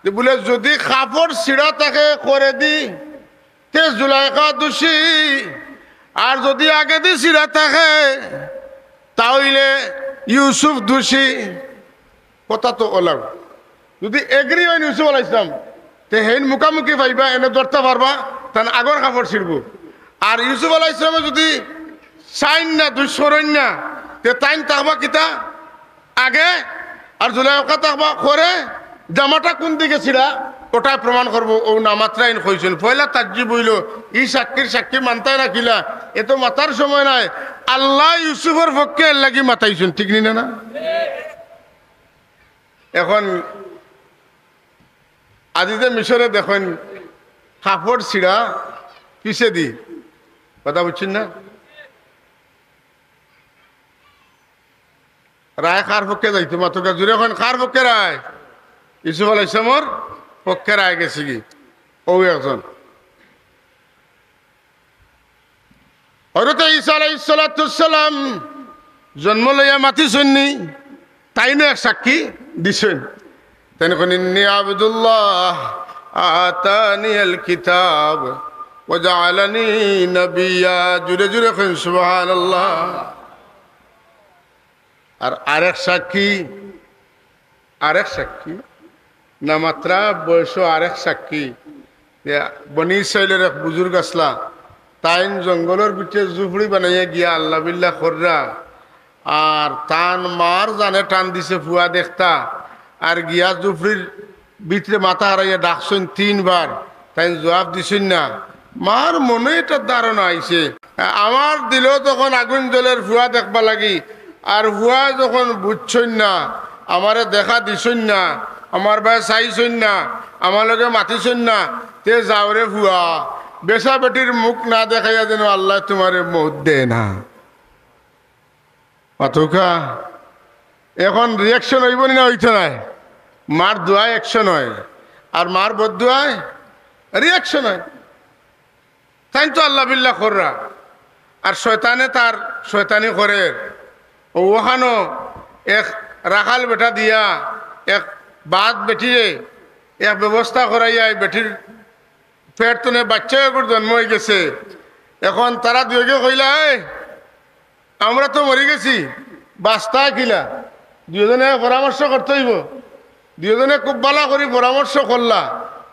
যে বলে যদি কাপড় ছিঁড়া তাকে করে দি তে জুলাইখা দোষী, আর যদি আগে দিয়ে সিরা থাকে তাহলে ইউসুফ দোষী, কথা তো ওলাও। যদি এগ্রি হয় ইউসুফ আলাইহিস সালাম তে হেন মুখামুখি পাইবা, এনে ধরতে পারবা, তার আগর কাপড় ছিড়ব। আর ইউসুফ আলাইহিস সালামে যদি চাইন না দুঃসরণ না, তে তাইন থাকবা কিতা আগে, আর জুলাইখা থাকবা করে জামাটা কোন দিকে ছিড়া ওটাই প্রমাণ করবো। ও নামাত্রাইন কইছেন পয়লা তাজ্জি বইল ই সাক্ষীর সাক্ষী মানতাই রাখিলা, এ তো মাতার সময় নাই। আল্লাহ ইউসুফের পক্ষে এর লাগি মাতাইছেন, ঠিক নি না? এখন আজিতে মিশরে দেখেন কাপড় ছিড়া পিছে দি, কথা বুঝছেন না? রায় কার পক্ষে যাইতো মাতকা জুড়ে এখন কার পক্ষে রায়? ইউসুফ আলাইহিস সালামের পক্ষে রায় গেছে কি ও একজন। হযরত ঈসা আলাইহিস সালাম জন্ম লইয়া মাতিছেননি, তাই না এক সাক্ষী দিছেন। তাই কোন ইন্নী আবদুল্লাহ আতানিয়াল কিতাব ওয়া জাআলানি নবিয়্যা, জুড়ে জুড়ে কইন সুবহানাল্লাহ। আর আরেক সাক্ষী না মাত্রা বয়স আরেক সাক্ষী বনি ইসরাইলের এক বুজুর্গ আসলা, তাইন জঙ্গলের ভিতরে জুফড়ি বানাইয়া গিয়া আল্লাহ বিল্লাহ কররা, আর তান মার জানে টান দিছে ফুয়া দেখতা, আর গিয়া জুফড়ির ভিতরে মাথা হারাইয়া ডাকছেন 3 বার, তাই জবাব দিছেন না। মার মনে এটা ধারণা আইছে, আমার দিলেও তখন আগুন জলের ফুয়া দেখবা লাগি, আর ফুয়া যখন বুঝছেন না, আমারে দেখা দিছেন না, আমার ভাই চাইছেন না, আমার লগে মাতিছেন না, তে যাওরে ফুয়া বেসা বেটির মুখ না দেখাইয়া যেন আল্লাহ তোমারে মৌত দে না। মাতুকা এখন রিয়াকশন হইব না হইতে নাই? মার দোয়ায় অ্যাকশন হয়, আর মার বদুয়ায় রিয়াকশন হয়। তাই তো আল্লাহ বিল্লাহ কররা, আর শয়তানে তার শয়তানি করে। ওখানো এক রাখাল বেটা দিয়া এক বাদ বেটিরে এক ব্যবস্থা করাইয়া বেটির পেট তনে বাচ্চা একর জন্ম হয়ে গেছে। এখন তারা দুয়োকে কইলা আমরা তো মরে গেছি, বাস্তা কিলা, দুজনে পরামর্শ করতে হইব। দুজনে খুব ভালো করে পরামর্শ করলা,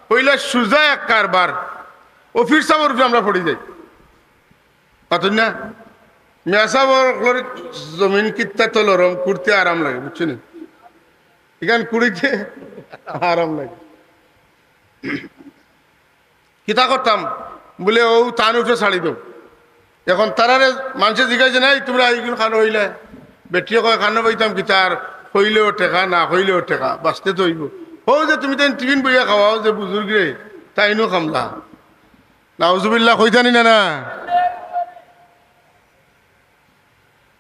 কইলা সুজা এক কারবার অফিস সাবর আমরা পড়ি যাই পাতুন না। মেয়াসাবর জমিন কিত্তা তো লরম কুড়তে আরাম লাগে, বুঝছেন? এখান কুড়িতে আরাম লাগে। কিতা করতাম বলে ও তান উঠে ছাড়ি দেব। এখন তারারে মানুষে জিজ্ঞাসা নাই তোমরা এইগুলো খানো হইলে, বেটিয়ে কয় খানো পাইতাম কিতার হইলেও টেকা না হইলেও টেকা বাঁচতে তো হইব। ও যে তুমি তাই টিফিন বইয়া খাওয়াও যে বুজুর্গে তাইনো খামলা নাউজুবিল্লাহ কইতানি না না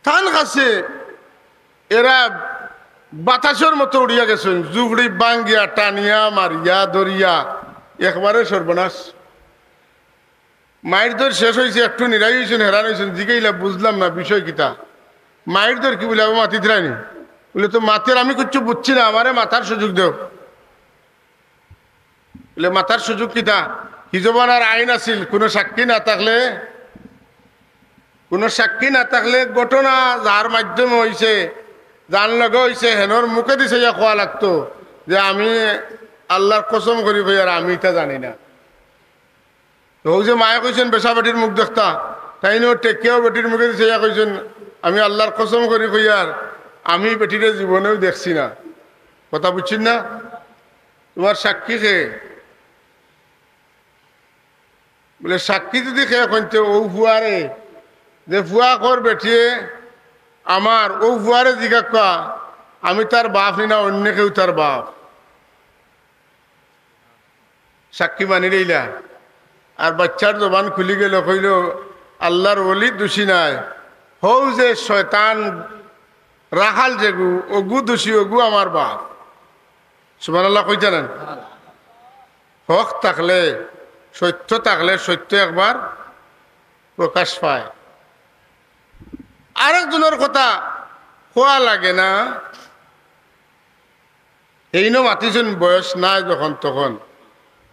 থান খাচ্ছে। এরা বাতাসের মতো উড়িয়া গেছেন, জুবড়ি বাঙ্গিয়া টানিয়া মারিয়া ধরিয়া একবারে সর্বনাশ। মায়ের দর শেষ হয়েছে, একটু নিরাই হয়েছেন, হেরান হয়েছেন, জিগাইলা বুঝলাম না বিষয় কিতা। মায়ের দর কি বলে মাতি দিলাইনি বলে তো মাতের আমি কিছু বুঝছি না, আমারে মাথার সুযোগ দেও। বলে মাথার সুযোগ কিতা? হিজবানার আইন আছিল, কোনো সাক্ষী না থাকলে ঘটনা যার মাধ্যমে হয়েছে, যার লগে হয়েছে হেনর মুখে দিছে ইয়া খোয়া লাগতো যে আমি আল্লাহর কসম করি ভাই আর আমি তা জানি না। তো যে মায়ে কইছেন বেসা বেটির মুখ দেখতা, তাই নো টেকেও বেটির মুখে দিছে ইয়া কইছেন আমি আল্লাহর কসম করি কই আর আমি বেটিরে জীবনেও দেখছি না। কথা বুঝছেন না? তোমার সাক্ষী খেয়ে বলে সাক্ষী যদি খেয়ে কইতে ও ফুয়ারে যে ফুয়া কর বেঠিয়ে আমার ও ফুয়ারে জিজ্ঞাসা আমি তার বাপ নি না অন্য কেউ তার বাপ। সাক্ষী মানি রইলা, আর বাচ্চার জবান খুলি গেল কইল আল্লাহর ওলি দোষী নাই, হৌ যে শয়তান রাখাল যেগু ওগু দোষী, ওগু আমার বাপ। সুবহানাল্লাহ কইতে নেন। হক থাকলে সত্য থাকলে সত্য একবার প্রকাশ পায়। আরেকজনের কথা খোয়া লাগে না, এই নো মাতিছেন বয়স নাই যখন তখন,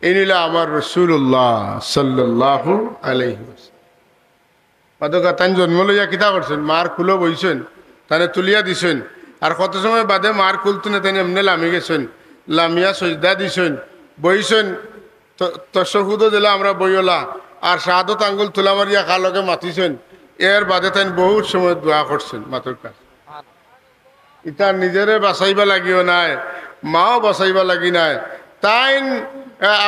এই নিলা আমার রাসূলুল্লাহ সাল্লাল্লাহু আলাইহি ওয়াসাল্লাম। অদকা তাই জন্ম লইয়া কিতা করছেন, মার কুলো বইছেন, তানে তুলিয়া দিছেন, আর কত সময় বাদে মার কুল তুলে তাই এমনি লামি গেছেন, লামিয়া সজদা দিছেন, বইছেন, তশহুদও দিলা আমরা বইলা, আর শাহাদত আঙ্গুল তুলা মারিয়া কালকে মাতিছেন, এর বাদে তাই বহুত সময় দোয়া করছেন মাতুর কাছে। ইটা নিজেরে বাঁচাইবা লাগিও নাই, মাও বাঁচাইবা লাগি নাই, তাই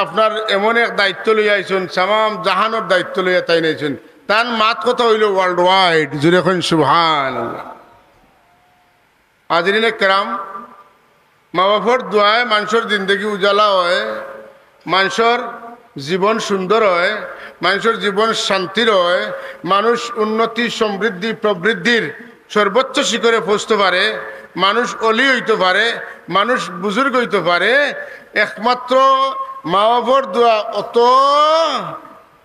আপনার এমন এক দায়িত্ব লইয়া আইছেন, তামাম জাহানোর দায়িত্ব লইয়া তাই নাইছেন। তার মাত কথা হইল ওয়ার্ল্ড ওয়াইড, জুড়ে এখন সুবহানাল্লাহ। হাজরিনে কেরাম, মা বাপর দোয়ায় মানুষের জিন্দগি উজালা হয়, মানুষের জীবন সুন্দর হয়, মানুষের জীবন শান্তির হয়, মানুষ উন্নতি সমৃদ্ধি প্রবৃদ্ধির সর্বোচ্চ শিখরে পৌঁছতে পারে, মানুষ অলি হইতে পারে, মানুষ বুজুর্গ হইতে পারে একমাত্র মা বাপর দোয়া। অত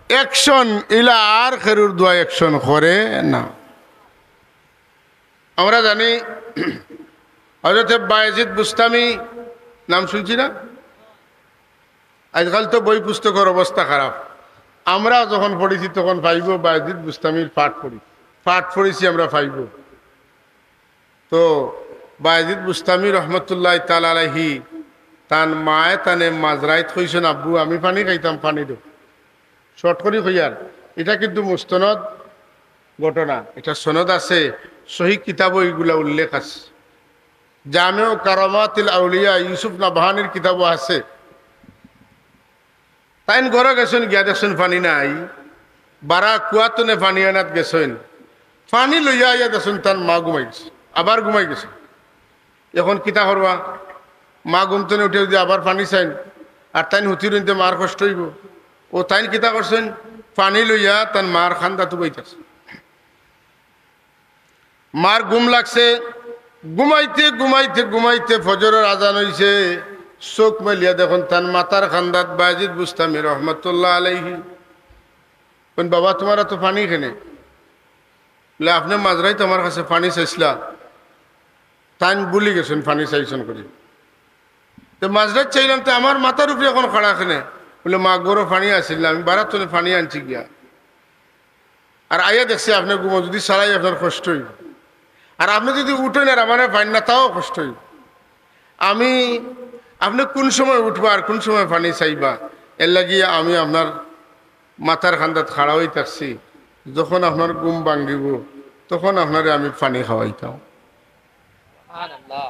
অ্যাকশন ইলা আর খেরুর দোয়া অ্যাকশন করে না। আমরা জানি হযরত বায়েজিদ বুস্তামি নাম শুনছি না? আজকাল তো বই পুস্তকের অবস্থা খারাপ। আমরা যখন পড়েছি তখন পাইব বায়েজিদ বুস্তামির পাঠ পড়েছি আমরা পাইব। তো বায়েজিদ বুস্তামি রহমতুল্লাহ তাআলা আলাইহি তান মায়ে তানে মাজরাইত কইছেন, আব্বু আমি পানি খাইতাম, পানি দো। শর্ট করি হইয়ার, এটা কিন্তু মুস্তনদ ঘটনা, এটা সনদ আছে, সহি কিতাব এইগুলা উল্লেখ আছে। জামেউ কারামাতিল আউলিয়া ইউসুফ নাবহানির কিতাবও আছে। তাইন ঘরে গেছেন, গিয়া দেখছেন পানি নাই, বারা কুয়াতনে পানি আনাত গেছেন, পানি লইয়া আইয়া দেখছেন তার মা ঘুমাই গেছে, আবার ঘুমাই গেছে। এখন কিতা করবা, মা ঘুমতনে উঠে যদি আবার পানি চাইন, আর তাইন হুতির নিতে মার কষ্ট হইব। ও তাইন কিতা করছেন, পানি লইয়া তার মার খান্দা তুবাইতেছে। মার ঘুম লাগছে, ঘুমাইতে ঘুমাইতে ঘুমাইতে ফজরের আজান হইছে, চোখ মেলিয়া দেখুন তার মাতার খান্দাত বায়েজিদ বুস্তামি রহমতুল্লাহ আলাইহি। বাবা তোমার তো পানি খেনে বলে, আপনি মাজরাই তো আমার কাছে পানি চাইছিলা, তাই বলি গেছেন পানি চাইছেন করি। তো মাজরাই চাইলাম, তো আমার মাথার উপরে এখন খাড়া খেনে বলে, মা গরো পানি আসছিল, আমি বারাত তোলে পানি আনছি গিয়া। আর আইয়া দেখছি আপনি ঘুমো, যদি সারাই আপনার কষ্ট হইব, আর আপনি যদি উঠেন আর আমার পানি না তাও কষ্ট হইব। আমি আপনি কোন সময় উঠবা আর কোন সময় পানি চাইবা, এর লাগিয়ে আমি আপনার মাথার খান্দাত খাড়া হয়ে থাকছি, যখন আপনার ঘুম ভাঙ্গিব তখন আপনারে আমি পানি খাওয়াইতাম।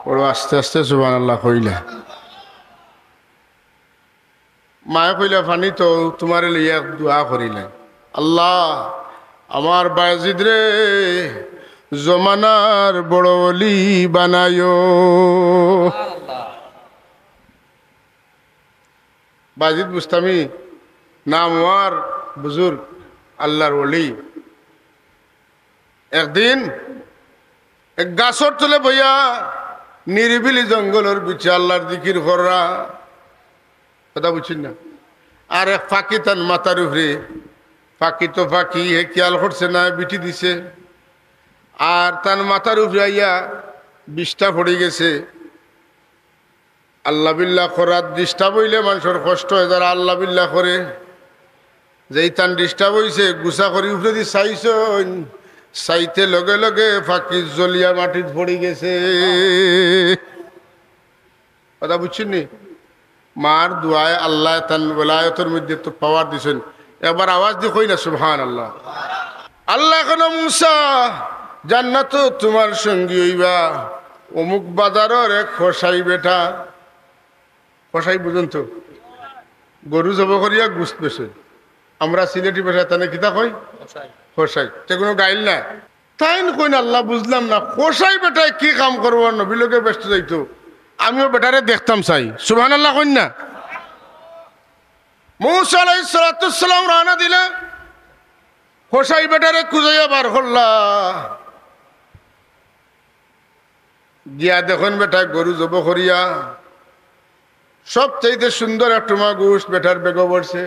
বড় আস্তে আস্তে সুবহানাল্লাহ কইলা। মায়ে কইলা, পানি তো তোমার লইয়া দোয়া করিলেন, আল্লাহ আমার বায়েজিদ রে জমানার বড় ওলি বানায়ো। বায়েজিদ বুস্তামি নামওয়ার বুজুর্গ, আল্লাহর ওলি। একদিন এক গাছর তলে বইয়া নিরিবিলি জঙ্গলের বিচে আল্লাহর জিকির করা, কথা বুঝছেন না? আর এক ফাঁকি তার মাথার উপরে, ফাঁকি তো ফাঁকি, হে খেয়াল করছে না, বিটি দিছে, আর তার মাথার উপরে আইয়া বিষটা পড়ে গেছে। আল্লাহ বিল্লাহ করার ডিস্টার্ব হইলে মানুষের কষ্ট হয়, যারা আল্লাহ বিল্লাহ করে, যেই তান ডিস্টার্ব হইছে গুছা করি উপরে দিয়ে চাইছ, চাইতে লগে লগে ফাঁকি জ্বলিয়া মাটির পড়ে গেছে। কথা বুঝছেন নি? মার দোয়ায় আল্লাহ তান বেলায়তের মধ্যে তো পাওয়ার দিছেন। একবার আওয়াজ দিয়ে কই না সুবহানাল্লাহ। আল্লাহ এখন মুসা জান্নাত তোমার সঙ্গী হইবা, অমুক বাজারের এক খসাই বেটা, খসাই বুঝুন তো, গরু জব করিয়া গুস্ত বেছে, আমরা সিলেটি বেটা তানে কিতা কই খসাই, সে কোনো গাইল না। তাই কই না আল্লাহ বুঝলাম না, খসাই বেটায় কি কাম করবো, নবীলোকে ব্যস্ত যাইতো, আমিও বেটারে দেখতাম চাই। সুবহানাল্লাহ কই না? মুসা আলাইহিস সালাতুস সালাম রওনা দিলা, খসাই বেটারে খুঁজাইয়া বার করলা, গিয়া দেখুন বেটা গরু জব করিয়া সবচাইতে সুন্দর একটা মা গোস্ত বেটার বেগ পড়ছে।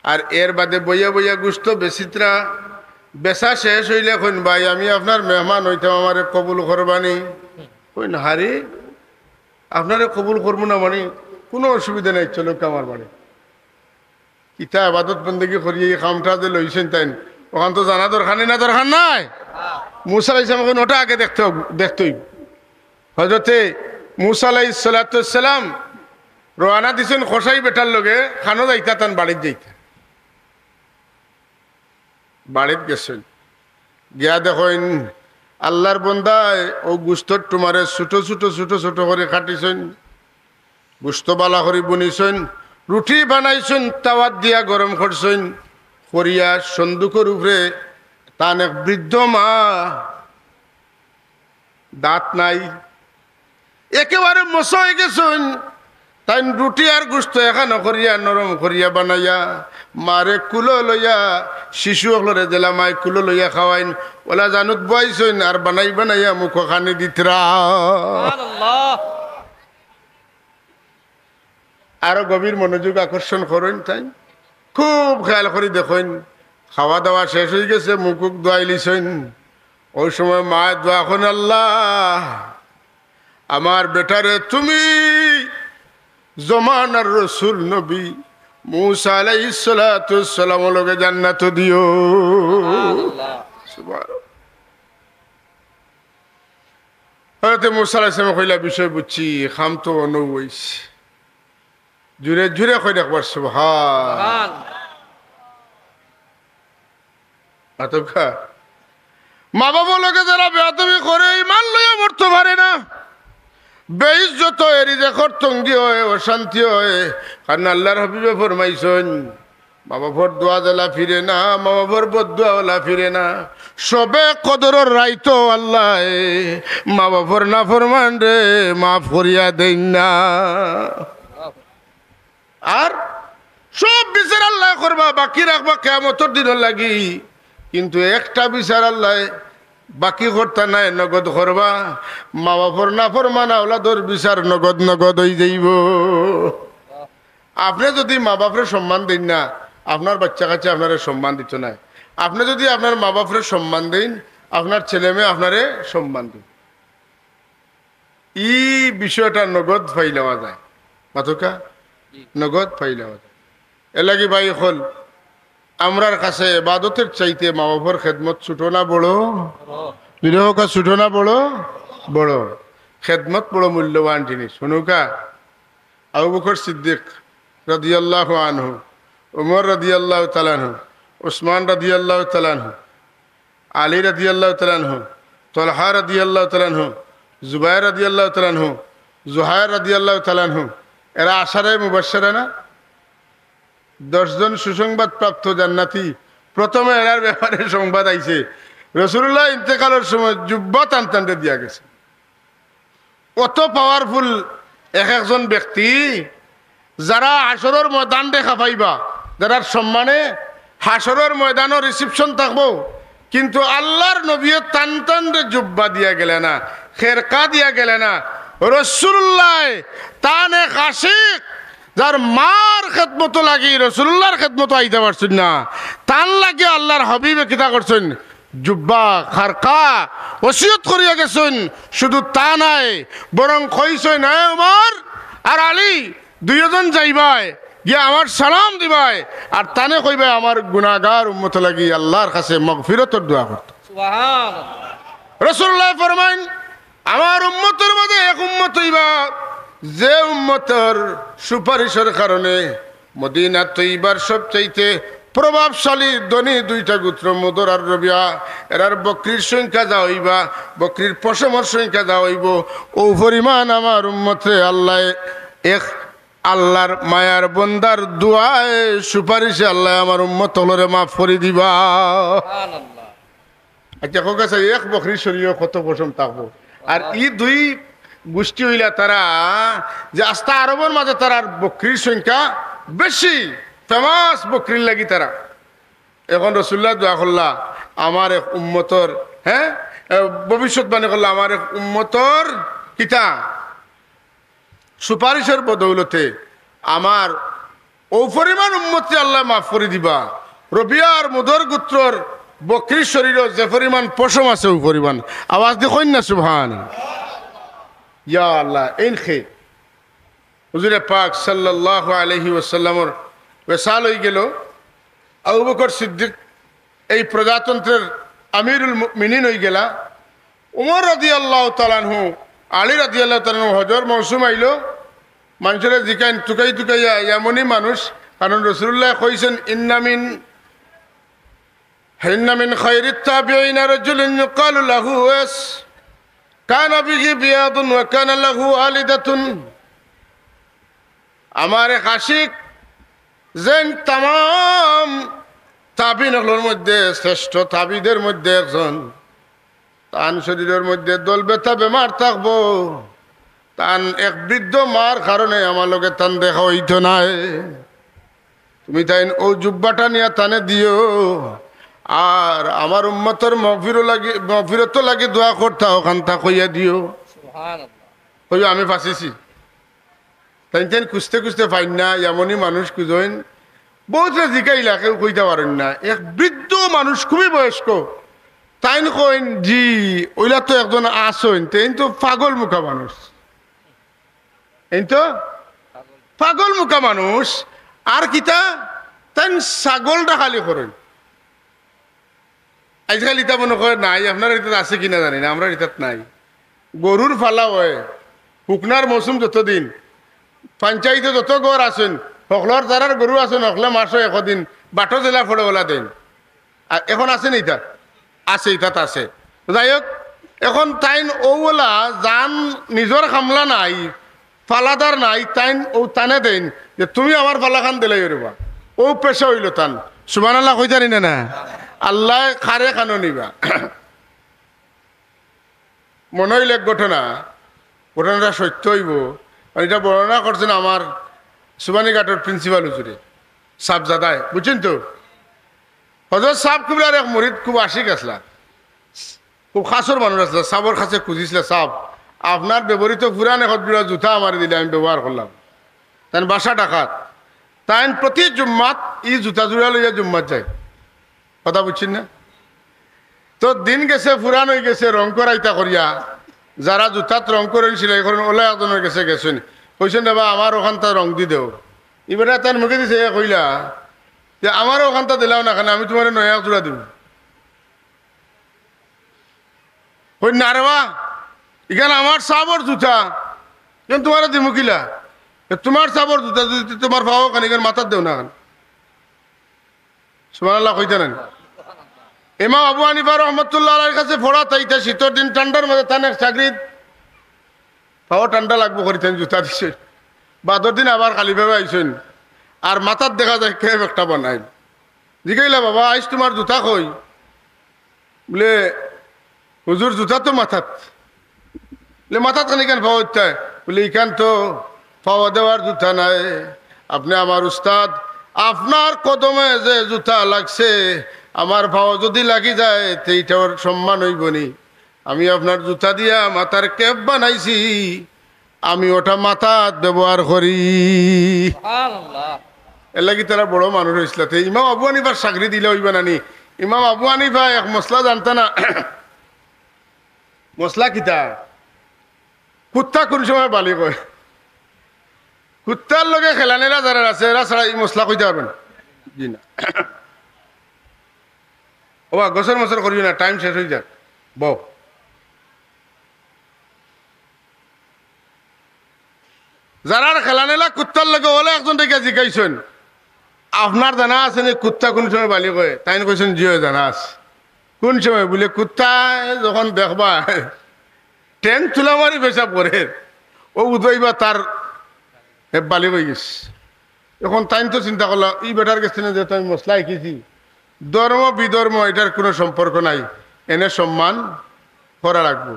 আর এর বাদে বইয়া বইয়া গোস্ত বেচিত্রা, বেচা শেষ হইলে কইন, ভাই আমি আপনার মেহমান হইতাম, আমারে কবুল করবানি। কইন, হারি আপনারে কবুল করবো না মানে কোনো অসুবিধা নাই, চলো আমার বাড়ি। কিতা আবাদত বন্দেগী করিয়ে এই কামটা যে লইছেন, তাই ওখান তো জানা দরকার নেই, না দরকার নাই। মুসা আলাইহিস সালাম ওটা আগে দেখতেই হজরতে মুসা আলাইহিস সালাম রওনা দিছেন খোসাই বেটার লগে, খানো যাইতা তান বাড়িত যাইতা। বাড়িত গেছেন, গিয়া দেখেন আল্লাহর বন্দায় ও গুস্তর তোমারে ছোট ছোট ছোট ছোট করে কাটিছেন, গুস্ত বালা করে বনিছেন, রুটি বানাইছেন, তাওয়াত দিয়া গরম করছেন, করিয়া সন্দুকের উপরে তান এক বৃদ্ধ মা, দাঁত নাই, একেবারে মশা হয়ে গেছেন, তাই রুটি আর গুস্ত এখানো করিয়া নরম করিয়া বানাইয়া মারে কুলো লইয়া, শিশু হলরে জেলা মাই কুলো লইয়া খাওয়াইন, ওলা জানুত বয়াইছেন আর বানাইয়া মুখ খানি দিতরা। আরো গভীর মনোযোগ আকর্ষণ করেন, তাই খুব খেয়াল করে দেখেন। খাওয়া দাওয়া শেষ হয়ে গেছে, মুখুক দোয়াই লিছেন। ওই সময় মা দোয়া করেন, আল্লাহ আমার বেটারে তুমি জমানার রসুল নবী মুসা আলাইহিস সালাম লগে জান্নাত দিও। হযরত মুসা আলাইহিস সালাম কইলা বিষয় বুঝছি, খাম তো অনুইস জুরে জুরে কই একবার সুবহান। আতকা মা বাবা লগে যারা বেয়াদবি করে ইমান লইয়া মরতে পারে না, বেইজ্জত এরি দেখর তঙ্গি হয়, অশান্তি হয়। কারণ আল্লাহর হাবিবে ফরমাইছেন মা বাবার দোয়া জ্বালা ফিরে না, মা বাবার বদুয়া ওলা ফিরে না। সবে কদরের রাইতো আল্লাহ মা বাবার না ফরমান রে মাফ করিয়া দেন না। আর সব বিচার আল্লাহ করবা, বাকি রাখবা কিয়ামতের দিনের লাগি। কিন্তু একটা বিচার আল্লাহ বাকি করতে নাই, নগদ করবা। মা বাপর না ফরমান আওলাদর বিচার নগদ নগদ হয়ে যাইব। আপনি যদি মা বাপরে সম্মান দেন না, আপনার বাচ্চা কাছে আপনারে সম্মান দিত না। আপনি যদি আপনার মা বাপরে সম্মান দেন, আপনার ছেলে মেয়ে আপনারে সম্মান দিন। এই বিষয়টা নগদ পাই লওয়া যায়, মাথকা নগদ পাই লওয়া যায়। এ লাগি ভাই হল আমরার কাছে ইবাদতের চাইতে মা বাবার খেদমত ছোট না বড়? বিরহকা ছোট না বড়? বড়। খেদমত বড় মূল্যবান জিনিস। শুনুকা, আবু বকর সিদ্দিক রাদিয়াল্লাহু আনহু, উমর রাদিয়াল্লাহু তাআলা আনহু, উসমান রাদিয়াল্লাহু তাআলা আনহু, আলী রাদিয়াল্লাহু তাআলা আনহু, তালহা রাদিয়াল্লাহু তাআলা আনহু, জুবাইর রাদিয়াল্লাহু তাআলা আনহু, জুহাইর রাদিয়াল্লাহু তাআলা আনহু, এরা আশারে মুবাশশিরা না? 10 জন সুসংবাদ প্রাপ্ত জান্নাতি। প্রথমে এরার ব্যাপারে সংবাদ আইছে, রাসূলুল্লাহ ইন্তেকালের সময় জুব্বা টানতে দিয়া গেছে। অত পাওয়ারফুল একজন ব্যক্তি, যারা হাসরের ময়দান দেখা পাইবা, যারা সম্মানে হাসরের ময়দানও রিসিপশন থাকবো, কিন্তু আল্লাহর নবী টান জুব্বা দিয়া গেলে না, খেরকা দিয়া গেলে না। রাসূলুল্লাহ তানে আশিক, যার মার খেদমত লাগি রাসূলুল্লাহর খেদমত আইতে পারছেন না, তান লাগে আল্লাহর হাবিবে কিতা করছেন, জুব্বা খারকা ওসিয়ত করিয়া গেছেন। শুধু তা নাই, বরং কইছেন না ওমর আর আলী দুইজন যাইবাই, গিয়া আমার সালাম দিবাই, আর তানে কইবাই আমার গুনাহগার উম্মত লাগি আল্লাহর কাছে মাগফিরাতের দোয়া করতে। সুবহানাল্লাহ। রাসূলুল্লাহ ফরমাইন আমার উম্মতের মধ্যে এক উম্মত হইবা, যে উম্মতের সুপারিশের কারণে মদিনা তৈবার সবচাইতে প্রভাবশালী ধনী 2টা গোত্র মুদর আর রবিয়া, এরার বকরির সংখ্যা যা হইবা, বকরির পশমের সংখ্যা যা হইব, ও পরিমাণ আমার উম্মতে আল্লাহ এক আল্লাহর মায়ার বন্দার দোয়ায় সুপারিশে আল্লাহ আমার উম্মত হলরে মাফ করে দিবা। আচ্ছা হোক আছে, এক বকরির শরীরে কত পশম থাকবো। আর এই 2 গোষ্ঠী হইলা তারা যে আস্তা আরবের মাঝে তার বকরির সংখ্যা বেশি, ফেমাস বকরির লাগি তারা। এখন রাসূলুল্লাহ দোয়া করলা আমার এক উম্মতর, হ্যাঁ ভবিষ্যৎবাণী করলা আমার এক উম্মতর কিতা সুপারিশের বদৌলতে আমার ও পরিমাণ উম্মতকে আল্লাহ মাফ করে দিবা। রবিয়া আর মুদর গোত্রর বকরির শরীরে যে পরিমাণ পশম আছে ও পরিমাণ। আওয়াজ দেখুন না সুবহান। ইয়া আল্লাহ ইন খে হুজুরে পাক সাল্লাল্লাহু আলাইহি ওয়াসাল্লামর ওয়াসাল হয়ে গেল। আবু বকর সিদ্দিক এই প্রজাতন্ত্রের আমিরুল মুমিনিন হয়ে গেলা। উমর রাদিয়াল্লাহু তাআলা আনহু, আলী রাদিয়াল্লাহু তাআলা আনহু হজর মৌসুম আইল, মানুষের জিকাইন টুকাই টুকাইয়া এমনই মানুষ, কারণ রাসূলুল্লাহ কইছেন ইন্না মিন খায়রিত তাবিঈনা রাজুলুন ইউকালু লাহু ওয়াস কানা বিহি বিয়াদুন ওয়া কানা লাহু আলিদাতুন। আমার এক আশিক যেন তাম তাবিনগুলোর মধ্যে শ্রেষ্ঠ তাবিদের মধ্যে একজন, তান শরীরের মধ্যে দল ব্যথা বেমার থাকবো, তান এক বৃদ্ধ মার কারণে আমার লগে তান দেখা হইত নাই। তুমি তাই ও জুব্বাটা নিয়ে তানে দিও, আর আমার উম্মতের মগফিরত লাগি দোয়া করতা ওখান তা কইয়া দিও। কইও আমি ফাঁসিছি। তাই তেন খুঁজতে খুঁজতে পাইন না, এমনই মানুষ খুঁজেন। বহুত জিকাইলা, কেউ কইতে পারেন না। এক বৃদ্ধ মানুষ, খুবই বয়স্ক, তাইন কইন জি ওইলা তো একজন আসইন, তেইন তো পাগল মুখা মানুষ, এই তো পাগল মুখা মানুষ। আর কিতা তাই ছাগলটা খালি করেন। আজকাল ইতা মনে করে নাই, আপনার ইতাত আছে কিনা জানি না, আমরা ইতাত নাই। গরুর ফালা হয় শুকনার মৌসুম যতদিন, পঞ্চায়েতে যত গড় আছেন, সকলের যারার গরু আছেন সকলে মাসও একদিন বাটো জেলা ফলে ওলা দেন। আর এখন আছে নি ইতাত? আছে, ইতাত আছে। যাই হোক, এখন তাইন ওলা যান নিজের খামলা নাই, ফালাদার নাই, তাইন ও টানে দেন যে তুমি আমার ফালাখান দিলাই রবা, ও পেশা হইল টান। সুবহানাল্লাহ কই জানি না? আল্লাহ খারে খানো নিবা। মনে হইল এক ঘটনাটা সত্য হইব। এটা বর্ণনা করছেন আমার সুবানীঘাটের প্রিন্সিপাল হুজুরে সাবজাদায়, বুঝছেন তো? হজরত সাহেব কুবলার এক মরিদ খুব আশিক আসলা, খুব খাসর মানুষ আসলা। সাবর কাছে খুঁজিছিল, সাব আপনার ব্যবহৃত পুরান এখন বিড়া জুতা আমার দিলে আমি ব্যবহার করলাম। তাই বাসা ডাকাত, তাই প্রতি জুম্মাত ই জুতা জোড়া লইয়া জুম্মাত যায়। কথা বুঝছেন না? তো দিন গেছে, পুরান হয়ে গেছে, রং করাইতা করিয়া যারা জুতাত রং করে সেলাই করেন ওলা একজনের কাছে গেছেন, কইছেন বাবা আমার ওখানটা রং দি দেও। এবারে তার মুখে দিছে কইলা যে আমারও ওখানটা দিলাও না, কেন আমি তোমার নয়া জোড়া দিব। কই না রে বা, এখানে আমার সাবর জুতা, কেন তোমার দিমুকিলা? তোমার সাবর জুতা যদি তোমার পাও কেন, এখানে মাথার দেও না কেন? সুবহানাল্লাহ কইতে নেন। ইমাম আবু হানিফা রহমতুল্লাহ আলাইহির কাছে পড়া, তাইতে শীতের দিন ঠান্ডার মধ্যে তানের চাকরি পাও ঠান্ডা লাগবো করিতেন, জুতা দিছে। বাদর দিন আবার খালিভাবে আইসেন, আর মাথার দেখা যায় কেব একটা বানাই। জিগাইলা বাবা আইস তোমার জুতা কই? বলে হুজুর জুতা তো মাথাত। বলে মাথাত খানি কেন পাওয়া হচ্ছে? বলে ইখান তো পাওয়া দেওয়ার জুতা নাই, আপনি আমার উস্তাদ, আপনার কদমে যে জুতা লাগছে আমার পাও যদি লাগি যায় সেইটার সম্মান হইবনি। আমি আপনার জুতা দিয়া মাথার ক্যাপ বানাইছি, আমি ওটা মাথাত ব্যবহার করি। এর লাগি তারা বড় মানুষ হয়েছিল। ইমাম আবু হানিফার চাকরি দিলে হইবা নানি? ইমাম আবু হানিফা এক মশলা জানতা না। মশলা কিতা? কুত্তা কোন সময় বালি কয়? কুত্তার লগে খেলানেরা যারা আছে এরা ছাড়া এই মশলা কইতে পারবেন? জি না। ও গোসর মশর করবি না, টাইম শেষ হয়ে যাক। বউ যারা খেলানেলা কুত্তার লগে ওলে একজন দেখে জিজ্ঞাসেন আপনার জানা আছে নি কুত্তা কোন সময় বালি কয়? তাই কইছেন জিও জানা আছে। কোন সময়? বলে কুত্তা যখন দেখবা ট্রেন তুলা মারি পেশাব করে, ও উদয়বা তার বালি হয়ে গেছে। এখন তাই তো চিন্তা করলাম ই বেটার গেছে না, যেহেতু আমি মশলা শিখেছি, ধর্ম বিধর্ম এটার কোনো সম্পর্ক নাই, এনে সম্মান করা লাগবো।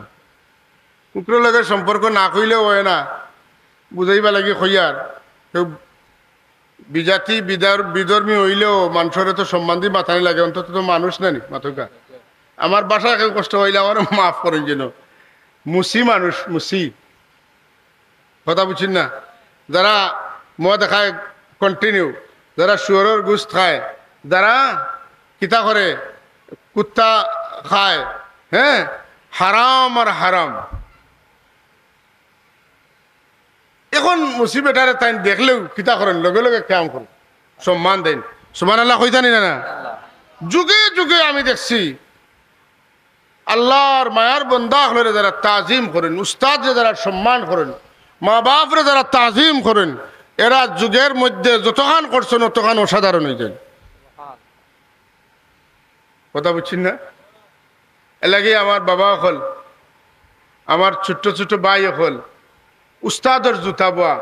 কুকুরের লগে সম্পর্ক না কইলেও হয় না, বুঝাইবা লাগে কইয়ার। কেউ বিজাতি বিধর্মী হইলেও মানুষের তো সম্মান দিয়ে মাথানি লাগে, অন্তত তো মানুষ নানি মাথকা। আমার বাসায় কেউ কষ্ট হইলে আমার মাফ করেন যেন, মুসি মানুষ মুসি। কথা বুঝছেন না? যারা মদ খায় কন্টিনিউ, যারা শুয়োরের গোস্ত খায়, যারা কিতা করে কুত্তা খায়, হ্যাঁ, হারাম আর হারাম। এখন মুসিবেটারে তাই দেখলেও কিতা করেন, লগে লগে কাম করেন, সম্মান দেন। সুবহানাল্লাহ কইতানি না? যুগে যুগে আমি দেখছি আল্লাহর মায়ার বন্দা হলে যারা তাজিম করেন, উস্তাদরে যারা সম্মান করেন, মা বাপরে যারা তাজিম করেন, এরা যুগের মধ্যে যতখান করছেন অতখান অসাধারণ হয়ে যায়। কথা বুঝছেন না? এর লাগে আমার বাবা হল, আমার ছোট্ট ছোট ভাই হল, উস্তাদর জুতা বোয়া,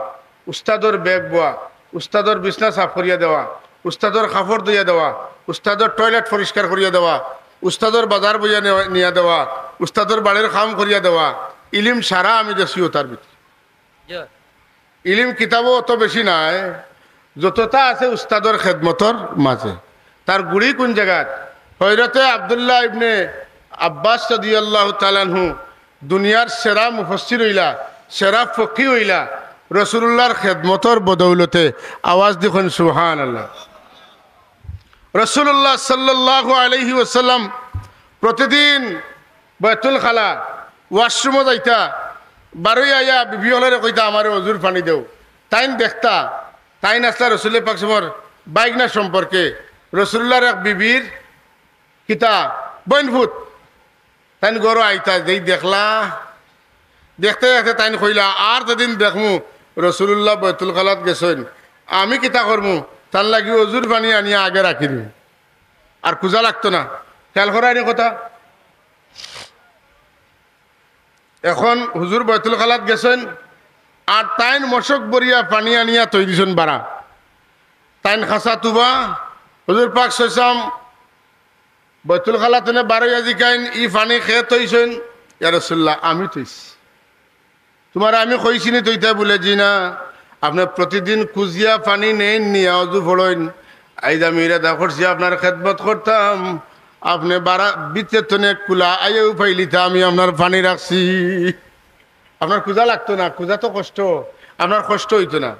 উস্তাদর ব্যাগ বোয়া, উস্তাদর বিছনা সাফ করিয়া দেওয়া, উস্তাদর কাপড় ধুইয়া দেওয়া, উস্তাদর টয়লেট পরিষ্কার করিয়া দেওয়া, উস্তাদর বাজার বইয়া নিয়ে দেওয়া, উস্তাদর বাড়ির কাম করিয়া দেওয়া, ইলিম সারা আমি দেখছি তার ভিতরে। ইলিম কিতাবও অত বেশি নাই, যতটা আছে উস্তাদর খেদমতর মাঝে। তার গুড়ি কোন জায়গায়? হযরতে আব্দুল্লাহ ইবনে আব্বাস রাদিয়াল্লাহু তাআলা আনহু দুনিয়ার সেরা মুফাসসির হইলা, সেরা ফকি হইলা রাসূলুল্লাহর খেদমতর বদৌলতে। আওয়াজ দেখুন সুবহানাল্লাহ। রাসূলুল্লাহ সাল্লাল্লাহু আলাইহি ওয়াসাল্লাম প্রতিদিন বাইতুল খালা ওয়াশরুমে যাইতা, বারোই আয়া বিবি হলে কইতা আমারে অজুর পানি দেও। তাইন দেখতা, তাইন আসলা রসুল পাক সমর বাইগনা সম্পর্কে রসুল্লাহর এক বিবির কিতা বইনভূত। তাইন গরো আইতা যেই দেখলা, দেখতে দেখতে তাইন কইলা আর যেদিন দেখমু রসুল্লাহ বাইতুল খালাত গেছেন, আমি কিতা করমু তার লাগি অজুর পানি আনিয়া আগে রাখি দিই, আর কুজা লাগতো না। খেয়াল করা এনে কথা। এখন হুজুর বাইতুল খালাত গেছেন, আর তাইন মশক বরিয়া পানি আনিয়া তৈ দিছেন বাড়া। তাইন খাসা তুবা হুজুর পাক সইসাম বাইতুল খালাত বারোই আজি কাইন ই পানি খেয়ে তৈছেন। ইয়া রাসূলুল্লাহ আমি তৈছি, তোমার আমি কইছিনি তৈতা বলে জি না, আপনি প্রতিদিন কুজিয়া পানি নেন নিয়া অজু ফড়েন। আইজ আমি ইরাদা করছি আপনার খেদমত করতাম, আপনি বারা বিতে তনে কুলা আইও পাইলিতা আমি আপনার পানি রাখছি। আপনার কুজা লাগতো না, কুজা তো কষ্ট, আপনার কষ্ট হইতো না।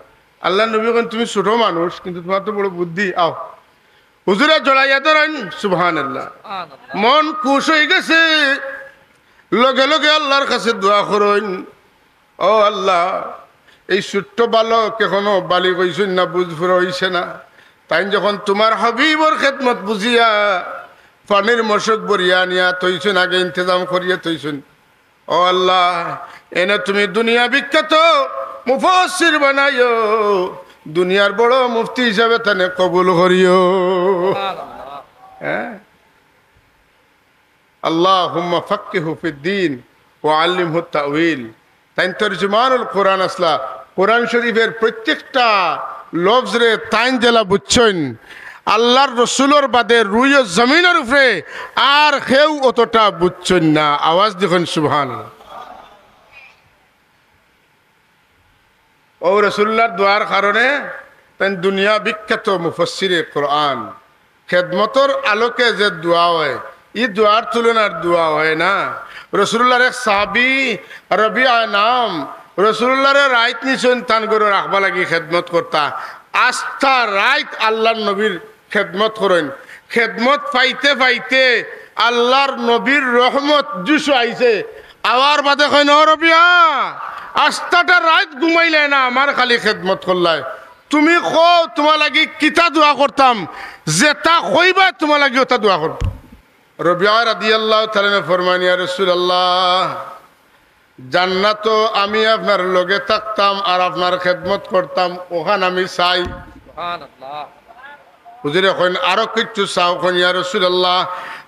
আল্লাহ নবী বলেন তুমি ছোট মানুষ কিন্তু তোমার তো বড় বুদ্ধি। আও হুজুরে জড়াইয়া ধরেন সুবহানাল্লাহ। মন খুশ হয়ে গেছে, লগে লগে আল্লাহর কাছে দোয়া করেন, ও আল্লাহ এই ছোট্ট বালক এখনো বালি কইছেন না, বুঝফুর হইছে না। তাই যখন তোমার হাবিবর খেদমত বুঝিয়া পানির মশক বরিয়া নিয়া তৈছেন, আগে ইন্তজাম করিয়া তৈছেন, ও আল্লাহ এনে তুমি দুনিয়া বিখ্যাত মুফাসসির বানাইও, দুনিয়ার বড় মুফতি হিসাবে তানে কবুল করিও। হ্যাঁ, আল্লাহুম্মা ফাক্কিহু ফিদ্দীন ওয়া আল্লিমহু তাউইল। তাই তরজমানুল কোরআন আসলা, কোরআন শরীফের প্রত্যেকটা লফজ রে তাইন জেলা বুঝছেন আল্লাহর রসুলোর বাদে রুই ও জমিনের উপরে আর কেউ অতটা বুঝছেন না। আওয়াজ দেখুন সুবহানাল্লাহ। ও রসুল্লাহর দোয়ার কারণে তাই দুনিয়া বিখ্যাত মুফাসসিরে কোরআন। খেদমতর আলোকে যে দোয়া হয়, ই দোয়ার তুলনার দোয়া হয় না। রসুল্লাহর এক সাহাবী রবিআ নাম, রসুল্লাহরে রাইত নিছেন তান করে রাখবা লাগি খেদমত করতা। আস্থা রাইত আল্লাহর নবীর খেদমত করেন। খেদমত পাইতে পাইতে আল্লাহর নবীর রহমত জুসু আইছে। আওয়ার বাদে কইন ও রবিআ আস্থাটা রাইত ঘুমাইলে না, আমার খালি খেদমত করলাই। তুমি কো তোমার লাগি কিতা দোয়া করতাম, যেটা কইবা তোমার লাগি ওটা দোয়া করব। রবিআ রাদিয়াল্লাহু তাআলা ফরমান, ইয়া রাসূলুল্লাহ জান্নাত আমি আপনার লগে থাকতাম আর আপনার খেদমত করতাম, ওখান আমি চাই। সুবহানাল্লাহ। হুজুরে কইন আরো কিছু চাও? কইন ইয়া রাসূলুল্লাহ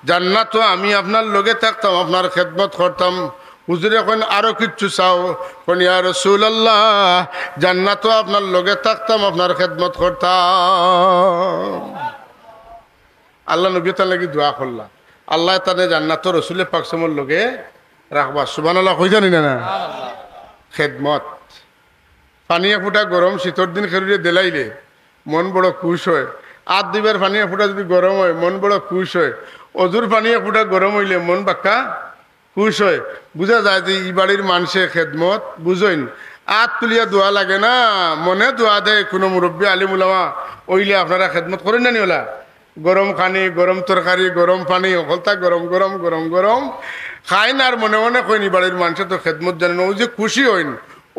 জান্নাত আমি আপনার লগে থাকতাম, আপনার খেদমত করতাম। হুজুরে কইন আরো কিছু চাও? কইন ইয়া রাসূলুল্লাহ জান্নাত আপনার লগে থাকতাম, আপনার খেদমত করতাম। আল্লাহ নবী তার লাগি দোয়া করলা, আল্লাহ তানে জান্নাত রসুলের পাক সমর লগে রাখবা। সুবহানাল্লাহ কই জানি না? খেদমত পানি ফুটা গরম শীতর দিন খেরুরে দেলাইলে মন বড় খুশ হয়। আর দুইবার পানি ফুটা যদি গরম হয় মন বড় খুশ হয়। অজুর পানি ফুটা গরম হইলে মন বাক্কা খুশ হয়। বুঝা যায় যে ই বাড়ির মানুষে খেদমত বুঝইন। আত তুলিয়া দোয়া লাগে না, মনে দোয়া দেয় কোনো মুরব্বী আলিম উলামা ওইলে আপনারা খেদমত করেন না নি? ওলা গরম খানি, গরম তরকারি, গরম পানি, অকলতা গরম গরম গরম গরম খাই না, আর মনে মনে কইনি বাড়ির মানুষে তো খেদমত জানে না, ওই যে খুশি হইন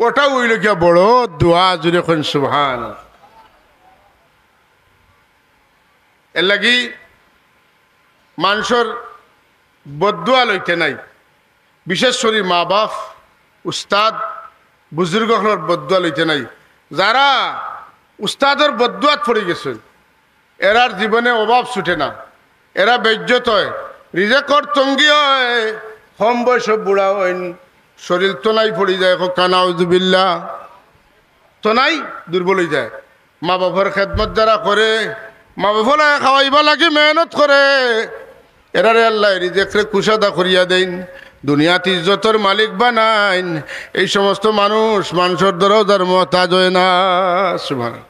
ওটা ওইলে গিয়া বড় দোয়া। জুড়ে কইন সুবহান। এর লাগি মানুষের বদুয়া লইতে নাই, বিশেষ করে মা বাপ উস্তাদ বুজুর্গর বদুয়া লইতে নাই। যারা উস্তাদের বদুয়াত পড়ে গেছেন এরার জীবনে অভাব ছুটে না, এরা বেজ্জত হয়, রিজেকর তঙ্গি হয়, কম বয়স বুড়া হয়, শরীর তোনাই পড়ে যায়, কানাউজুবিল্লাহ তোনাই দুর্বল হয়ে যায়। মা বাবার খেদমত যারা করে, মা বাবা খাওয়াইবা লাগে মেহনত করে, এরারে আল্লাহ রিজেকরে কুশাদা করিয়া দেন, দুনিয়াতে ইজ্জতর মালিক বানাইন। এই সমস্ত মানুষ মানুষের দরজার মহতাজ হয় না। সুবহানাল্লাহ,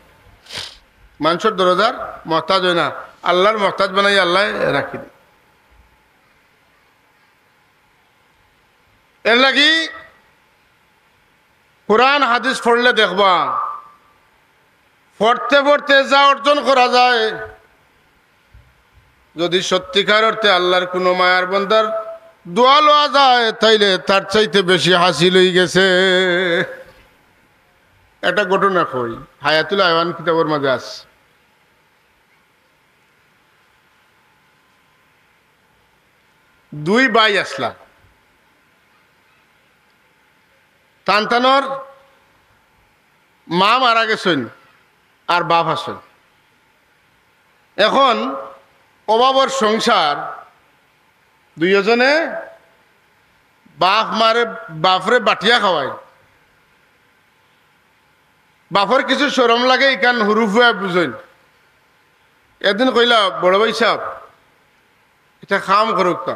মানুষের দরজার মহতাজ হয় না, আল্লাহর মহতাজ বানাই আল্লাহ রাখি দেন। এর লাগি কোরআন হাদিস পড়লে দেখবা, পড়তে পড়তে যা অর্জন করা যায়, যদি সত্যিকার অর্থে আল্লাহর কোনো মায়ার বান্দার দোয়া লওয়া যায় তাইলে তার চাইতে বেশি হাসিল হয়ে গেছে। একটা ঘটনা কই, হায়াতুল আয়ওয়ান কিতাবের মাঝে আছে। দুই ভাই আসলা, তানতানোর মা মারা গেছেন আর বাপ আছেন। এখন অভাবর সংসার, দুইজনে বাপ মারে বাপরে বাটিয়া খাওয়ায়। বাপর কিছু শরম লাগে, ইকান হুরুফুয়া বুঝেন। এদিন কইলা, বড় ভাই সাহেব এটা খাম করুক তা,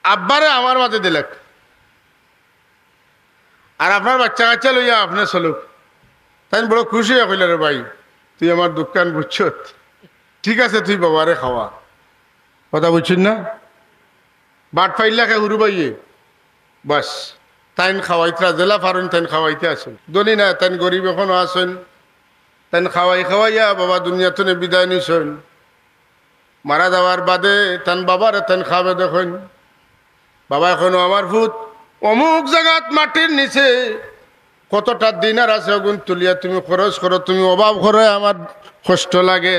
আব্বারে আমার মাঝে দিলেক, আর আপনার বাচ্চা কাচ্চা লইয়া আপনি চলুক। তাই বড় খুশি হয়ে কইলা, রে ভাই তুই আমার দোকান বুঝছ, ঠিক আছে তুই বাবারে খাওয়া। কথা বুঝছেন না? বাট পাইলাকে হুরু বাইয়ে বাস তাইন খাওয়াইতরা জেলা ফারুন, তাইন খাওয়াইতে আসেন। দনি না তাইন গরিব এখনো আসেন, তাইন খাওয়াইয়া বাবা দুনিয়াতে বিদায় নিছেন। মারা যাওয়ার বাদে তান বাবার তান খাবে দেখেন, বাবা এখনো আমার ভূত অমুক জায়গাত মাটির নিচে কতটা দিনার আছে, ওগুন তুলিয়া তুমি খরচ করো, তুমি অভাব করো, আমার কষ্ট লাগে।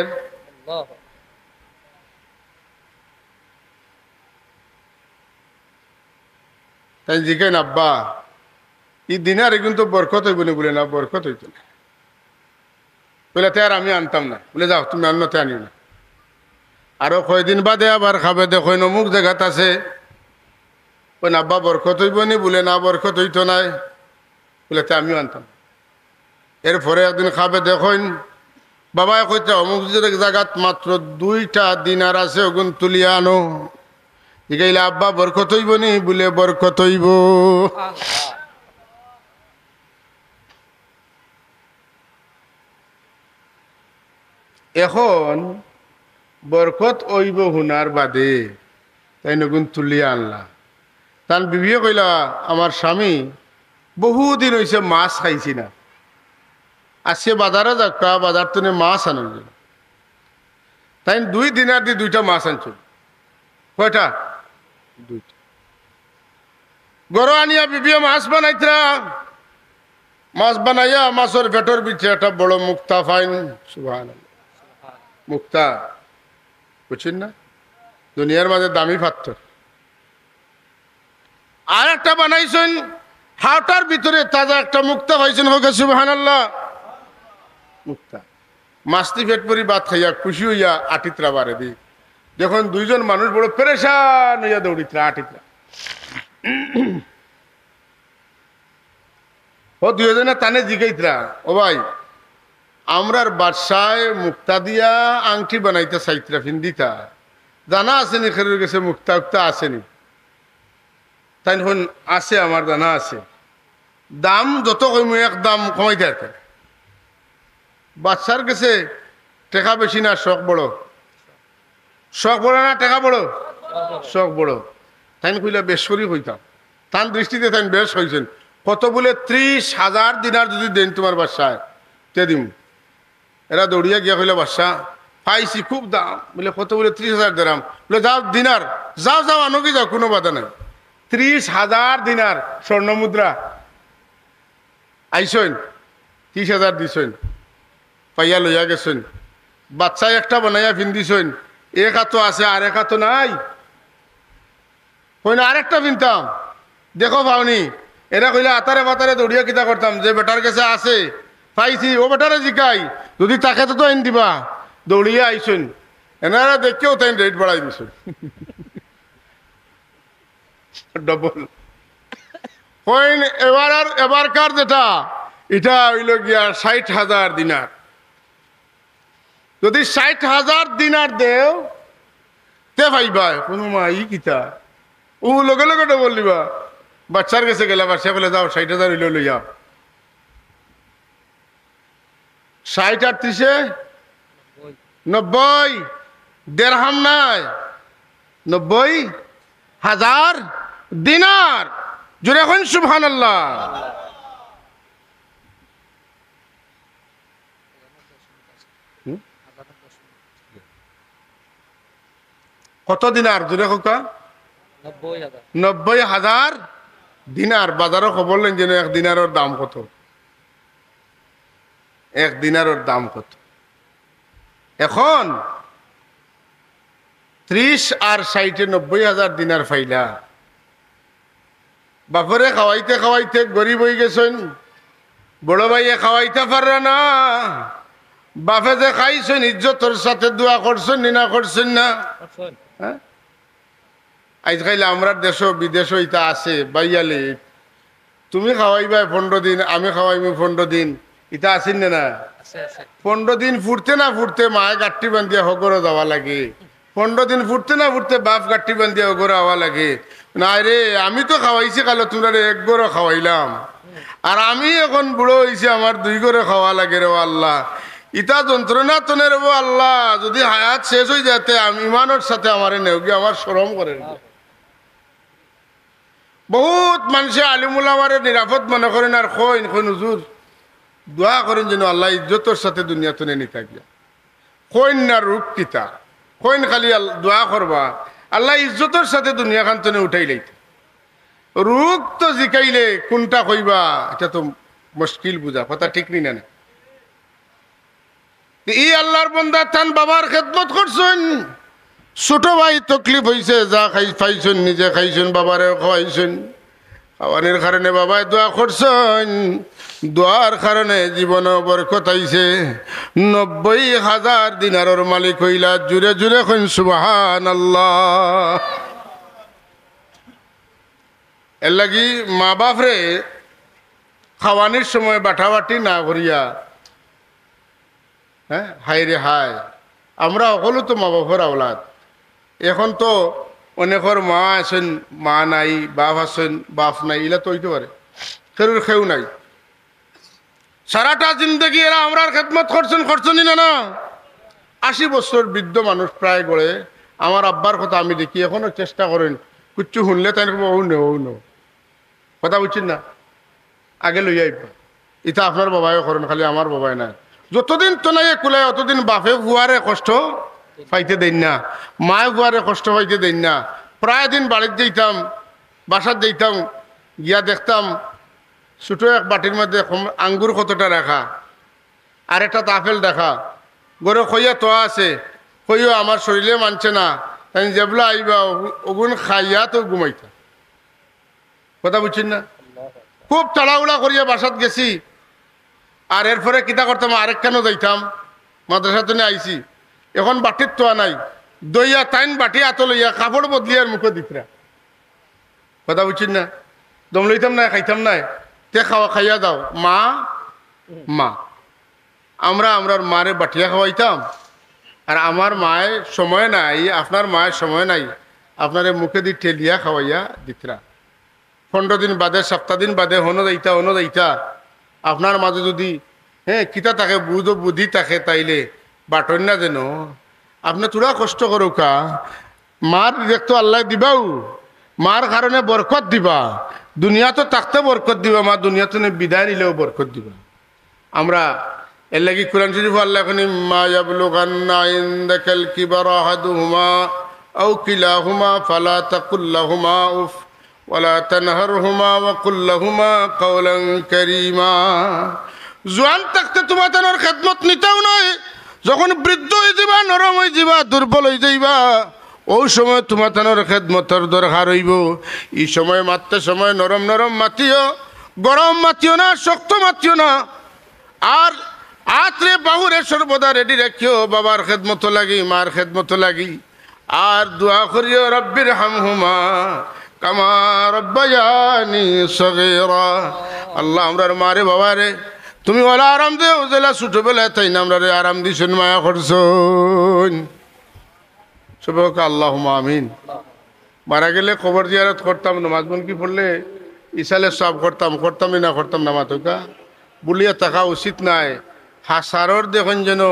তাই জিজ্ঞেন, আব্বা ই দিনারে কিন্তু বরকত হইব না? বলে না, বরকত হইত না। বলে তে আর আমি আনতাম না। বলে যাও তুমি আনতে আনিও না। আরো কয়দিন বাদে আবার খাবে দেখেন অমুক জায়গাত আছে, ওই আব্বা বরকত হইব নি? বলে না, বরকত হইতো নাই। বলে তে আমিও আনতাম। এরপরে একদিন খাবে দেখেন বাবা কইতে অমুক জায়গাত মাত্র 2টা দিনার আছে, ওগুন তুলিয়া আনো। জিগাইলে আব্বা বরকত হইব নি? বলে বরকত হইব। এখন বরকত ওইব হুনার বাদে তাই নগুন তুলিয়া আনলা। তার বিবিয়ে কইলা, আমার স্বামী বহুদিন হয়েছে মাছ খাইছি না, আজকে বাজারে যাক্কা, বাজার তো মাছ আনল। তাই 2 দিনার দিয়ে 2টা মাছ আনছ। কয়টা? 2টা। গরো আনিয়া বিবিয়ে মাছ বানাইতরা। মাছ বানাইয়া মাছের পেটর বিচে একটা বড় মুক্তা ফাইন। সুবহানাল্লাহ, মুক্তা বুঝছেন না? দুনিয়ার মাঝে দামি পাথর। আর একটা বানাইছেন হাওটার ভিতরে তাজা একটা মুক্তা পাইছেন, হোক সুবহানাল্লাহ। মুক্তা মাছটি পেট পরি ভাত খাইয়া খুশি হইয়া আটিত্রা বারে দি। যখন 2জন মানুষ বড় পেরেশান হইয়া দৌড়িত্রা আটিত্রা। ও 2জনে তানে জিগাইত্রা, ও ভাই আমরার বাদশায় মুক্তা দিয়া আংটি বানাইতে চাইত্রা, ফিন্দিতা জানা আসেনি? খেরুর গেছে মুক্তা উক্তা আসেনি? তাই হন আছে, আমার জানা আছে। দাম যত কমে এক দাম কমাইতে আর বাচ্চার কাছে টেকা বেশি না শখ বড়? শখ বড় না টেকা বড়? শখ বড়। তাই কইলা বেশ করি হইতাম। তার দৃষ্টিতে তাই বেশ হয়েছেন। কত বলে 30,000 দিনার যদি দেন তোমার বাসায় তে দিম। এরা দৌড়িয়া গিয়া কইলা, বাদশা পাইছি খুব দাম। বলে কত? বলে 30,000 দিরাম। বলে যাও দিনার, যাও যাও আনো কি যাও, কোনো বাধা নাই। 30,000 দিনার স্বর্ণ মুদ্রা আইসেন, 30,000 দিছেন, পাইয়া লইয়া গেছেন। বাচ্চায় একটা বানাইয়া ফিন্দিছেন, এক হাতও আছে আর এক হাতও নাই, কই না আরেকটা ফিনতাম, দেখো পাওনি। এরা কইলে আতারে বাতারে দৌড়িয়া কিতা করতাম, যে বেটার কাছে আছে পাইছি ও বেটারে জিকাই, যদি তাকে তো আইন দিবা, দৌড়িয়া আইসুন। এনারা দেখেও তাই রেট বাড়াই দিছেন ডবল। কইন এবারকার যেটা, এটা হইল গিয়া 60,000 দিনার। যদি 60,000 দিনার দেও তে ভাইবা কোনো মা ই কিতা, ও লগে লগে ডবল দিবা। বাচ্চার কাছে গেলা, বাচ্চা বলে যাও 60,000 হইল লইয়া। 60 আর 30 90 দেড়হাম নাই, 90,000 দিনার। জোরে এখন সুবহানাল্লাহ। কত দিনার জোরে হোকা? 90,000 দিনার। বাজারও খবর লেন যেন এক দিনারের দাম কত, এক দিনারের দাম কত। এখন 30 আর 60 90,000 দিনার ফাইলা। বাপরে খাওয়াইতে খাওয়াইতে গরিব হয়ে গেছেন, বড় ভাইয়ে খাওয়াইতে পারে না। বাপে যে খাইছেন ইজ্জতর সাথে দোয়া করছেন না করছেন না? হ্যাঁ, আজকাল আমরা দেশ বিদেশ ইটা আছে বাইয়ালে, তুমি খাওয়াইবা 15 দিন, আমি খাওয়াইবো 15 দিন, ইটা আছেন না? 15 দিন ফুটতে না ফুটতে মায়ে গাঠি বান্ধিয়া হগরে যাওয়া লাগে, 15 দিন ফুটতে না ফুটতে বাপ গাঠি বান্ধিয়া হগরে আওয়া লাগে। না রে, আমি তো খাওয়াইছি কালো, তোমরা এক গড়ে খাওয়াইলাম, আর আমি এখন বুড়ো হয়েছি, আমার 2 গড়ে খাওয়া লাগে রে আল্লাহ। ইটা যন্ত্রণা তনে রে আল্লাহ, যদি হায়াত শেষ হয়ে যেতে আমি ইমানের সাথে আমার নেওগি, আমার শরম করে। বহুত মানুষে আলিমুল্লামারে নিরাপদ মনে করেন, আর কইন হুজুর দোয়া করেন যেন আল্লাহ ইজ্জতর সাথে দুনিয়া তুলে নি থাকিয়া। কইন না রূপ কিতা, কইন খালি দোয়া করবা আল্লাহ ইজ্জতর সাথে দুনিয়া খান তনে উঠাই লাইতে। রূপ তো জিকাইলে কোনটা কইবা এটা তো মুশকিল বুঝা, কথা ঠিক নি না। ই আল্লাহর বান্দা তান বাবার খেদমত করছেন, ছোট ভাই তকলিফ হয়েছে, যা পাইছেন নিজে খাইছেন, বাবারে খাওয়াইছেন, খাওয়ানোর কারণে বাবায় দোয়া করছেন, দোয়ার কারণে জীবনে বরকত আইছে। 90,000 দিনারের মালিক হইলা। জুড়ে জুড়ে কইন সুবহানাল্লাহ। এর লাগি মা বাপরে খাওয়ানোর সময় বাটাবাটি না করিয়া, হ্যাঁ হাই রে হাই, আমরা সকলো তো মা বাপের আওলাদ। এখন তো অনেকের মা আছেন, মা নাই, বাপ আছেন, বাপ নাই, এলা তো হইতে পারে, খেরুর খেউ নাই। সারাটা জিন্দগি এরা আমরার খেদমত করছেন না? 80 বছর বৃদ্ধ মানুষ প্রায় গড়ে। আমার আব্বার কথা আমি দেখি, এখনো চেষ্টা করেন, কিচ্ছু শুনলে তাই কথা বুঝছেন না, আগে লই আইবা। এটা আপনার বাবাই করেন, খালি আমার বাবাই না। যতদিন তো নাই কুলায় অতদিন বাপে ভুয়ারে কষ্ট পাইতে দেন না, মায়ে ভুয়ারে কষ্ট পাইতে দেন না। প্রায় দিন বাড়িতে যেতাম, বাসার যেতাম, গিয়া দেখতাম ছোটো এক বাটির মধ্যে আঙ্গুর কতটা রাখা, আর একটা আপেল দেখা, গরু খইয়া তো আছে, কইও আমার শরীরে মানছে না, তাই যেবলা আইবা ওগুন খাইয়া তো ঘুমাইতা। কথা বুঝছেন না? খুব তাড়াহুড়া করিয়া বাসাত গেছি, আর এরপরে কিতা করতাম, আরেকখানো যাইতাম, মাদ্রাসা তো আইছি, এখন বাটির তোয়া নাই, দইয়া তাইন বাটি আত লইয়া কাপড় বদলিয়ার মুখে দিতরা। কথা বুঝছেন না? দম লইতাম না, খাইতাম না, তে খাওয়া খাইয়া দাও মা মা। আমরার মারে বাটিয়া খাওয়াইতাম, আর আমার মায়ের সময় নাই, আপনার মায়ের সময় নাই, আপনারে মুখে দি ঠেলিয়া খাওয়াইয়া দিতরা। 15 দিন বাদে, 7 দিন বাদে হনো যাইতা। আপনার মাঝে যদি কিতা থাকে, বুদ্ধি থাকে, তাইলে বাটন না যেন আপনি তোরা কষ্ট করুকা, মার দেখতো আল্লাহ দিবাও, মার কারণে বরকত দিবা, দুনিয়া তো থাকতে বরকত দিবা, মা দুনিয়া তো বিদায় নিলেও বরকত দিবা। আমরা এর লাগি কোরআন শরীফ আল্লাহ এখনই মা ইয়াবলুগান্না ইনদাকাল কিবারা আহাদুহুমা আও কিলাহুমা ফালা তাকুল লাহুমা উফ ওয়ালা তানহারহুমা ওয়া কুল লাহুমা কাওলান কারীমা। জোয়ান থাকতে তোমাদের খেদমত নিতেও নয়, যখন বৃদ্ধ হয়ে যাবা, নরম হয়ে যাবা, দুর্বল হয়ে যাইবা, ওই সময় তোমার তানোর খেদমতর দরকার হইব। এই সময় মারতে সময় নরম নরম মাতিও, গরম মাতিও না, শক্ত মাতিও না। আর আত্রে বাহুরে সর্বদা রেডি রাখিও বাবার খেদমত লাগি, মার খেদমত লাগি। আর দোয়া করিও রব্বির হামহুমা কামা রব্বায়ানি সগীরা। আল্লাহ আমরার মারে বাবারে তুমি ওলা আরাম দেও, জেলা ছোটবেলায় তাই না আমরা আরাম দিছেন, মায়া করছেন। সবাইকে আল্লাহুম্মা আমিন। মারা গেলে কবর জিয়ারত করতাম, নামাজ কি পড়লে ইসালে সব করতামই না করতাম না, মাতুকা বলিয়া থাকা উচিত নাই। হাসারর দেখুন যেন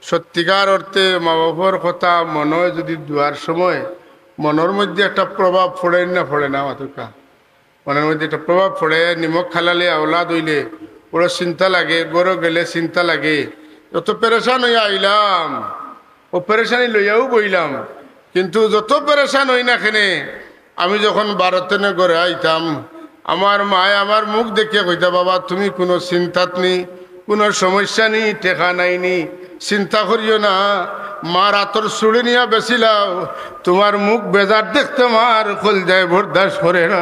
সত্যিকার অর্থে মা বাবার কথা মনে হয় যদি দুয়ার সময় মনের মধ্যে একটা প্রভাব পড়ে না মাতুকা, মনের মধ্যে একটা প্রভাব পড়ে। নিমখ খালালে আওলাদ হইলে পুরো চিন্তা লাগে, গরো গেলে চিন্তা লাগে। যত পেরেশান হইয়া আইলাম, ও পেরেশানি লইয়াও বইলাম, কিন্তু যত পেরেশান হই না কেনে আমি যখন ভারতের ঘরে আইতাম, আমার মায় আমার মুখ দেখিয়ে কইতা, বাবা তুমি কোনো চিন্তাত নেই, কোনো সমস্যা নেই, টেকা নাইনি, চিন্তা করিও না, মার আতর চুড়ে নিয়া বেছিলাও, তোমার মুখ বেজার দেখতে মার খোল যায় বরদাস্ত করে না,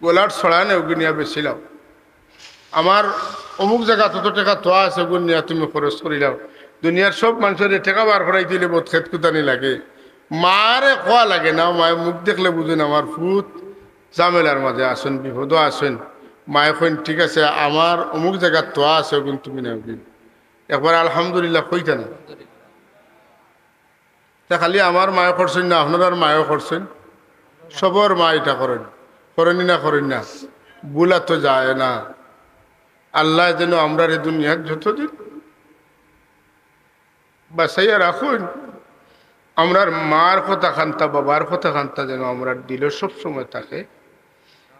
গোলার ছড়া নেও নিয়া বেছিলাও। আমার অমুক জায়গা তত টাকা তোয়া আছে, গুণ নিয়া তুমি খরচ করিলাও। দুনিয়ার সব মানুষের টাকা বার করাই দিলে বোধ খেত কুতানি লাগে, মারে খোয়া লাগে না। মায়ের মুখ দেখলে বুঝুন আমার ফুত জামেলার মাঝে আসেন, বিপদও আসেন। মায়ে কইন ঠিক আছে, আমার অমুক জায়গার তোয়া আছে, গুণ তুমি নেও দিন। একবার আলহামদুলিল্লাহ কইতা না, তা খালি আমার মায়ে করছেন না, আপনার মায়েও করছেন, সবর মা এটা করেনি না, বুলা তো যায় না। আল্লাহ যেন আমরা এই দুনিয়ার যতদিন বাসাইয়া রাখুন, আমরার মার কথা খান্তা, বাবার কথা খান্তা যেন আমরা দিল সব সময় থাকে।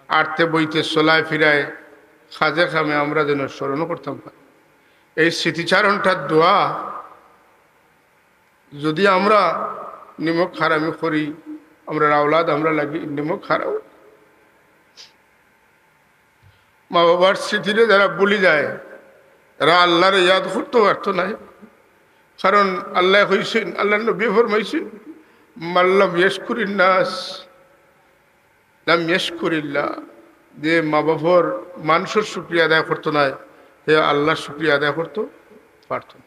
আটতে বইতে চলায় ফিরায় খাজে খামে আমরা যেন স্মরণ করতাম পারি। এই স্মৃতিচারণটার দোয়া যদি আমরা নিমক হারামি করি, আমরা আওলাদ আমরা লাগি নিমক হারাও। মা বাবার স্মৃতিতে যারা বলি যায়, তারা আল্লাহরে ইয়াদ করতে পারতো না। কারণ আল্লাহ হইছেন, আল্লাহ নবী ফরমাইছেন, মাল্লাম ইয়াশকুরিন নাস লাম ইয়াশকুরিল্লাহ। যে মা বাবার মানুষের শুকরিয়া আদায় করতো না, হে আল্লাহর শুকরিয়া আদায় করতে পারত না।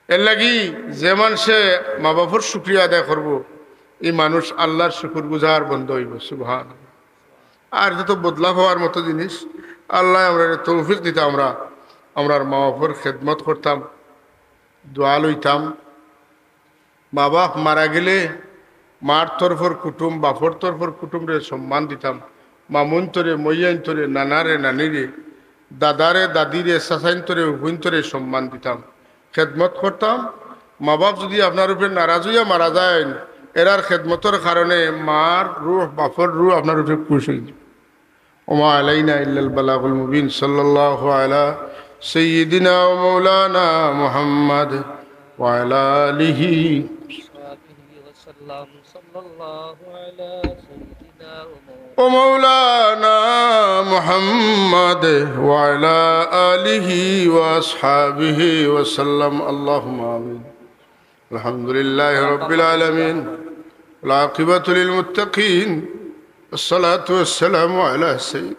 এর লাগি যে মানুষে মা বাবার শুকরিয়া আদায় করবো, এই মানুষ আল্লাহর শুকুর গুজার বন্ধ হইব। সুবহান। আর এটা তো বদলা হওয়ার মতো জিনিস। আল্লাহ আমরা তৌফিক দিতাম, আমরা মা বাবার খেদমত করতাম, দোয়া লইতাম। মা বাপ মারা গেলে মার তরফর কুটুম, বাপর তরফর কুটুমরে সম্মান দিতাম। মামুন তরে, মইয়াইন তরে, নানারে, নানিরে, দাদারে, দাদিরে, চাচাইন তরে, উভইন তরে সম্মান দিতাম, খেদমত করতাম। মা বাপ যদি আপনার উপরে নারাজ হইয়া মারা যায়, এরার খেদমতের কারণে মার রুহ, বাপর রুহ আপনার উপরে খুশ হয়ে যাবে। ওমা আলাইনা ইল্লাল বালাগুল মুবিন। সাল্লাল্লাহু আলা সাইয়্যিদিনা ওয়া মাওলানা মুহাম্মদ ওয়া আলা আলিহি ওয়া মাওলানা মুহাম্মদ ওয়া আলা আলিহি ওয়া আসহাবিহি ওয়া সাল্লাম। আল্লাহুম্মা আমিন। আলহামদুলিল্লাহি রাব্বিল আলামিন, ওয়াল আকিবাতু লিল মুত্তাকিন, والصلاة والسلام على سيد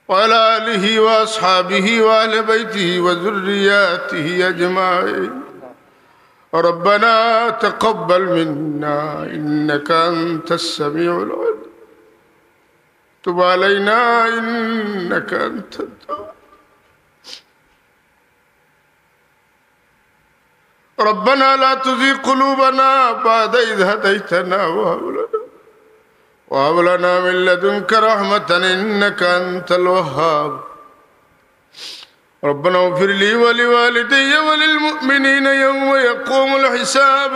وعلى آله وأصحابه وأهل بيته وذرياته أجمعين. ربنا تقبل منا إنك أنت السميع العليم، تب علينا إنك أنت التواب. ربنا لا تزغ قلوبنا بعد إذ هديتنا وهب لنا من لدنك رحمة إنك أنت الوهاب. ربنا اغفر لي ولوالدي وللمؤمنين يوم يقوم الحساب.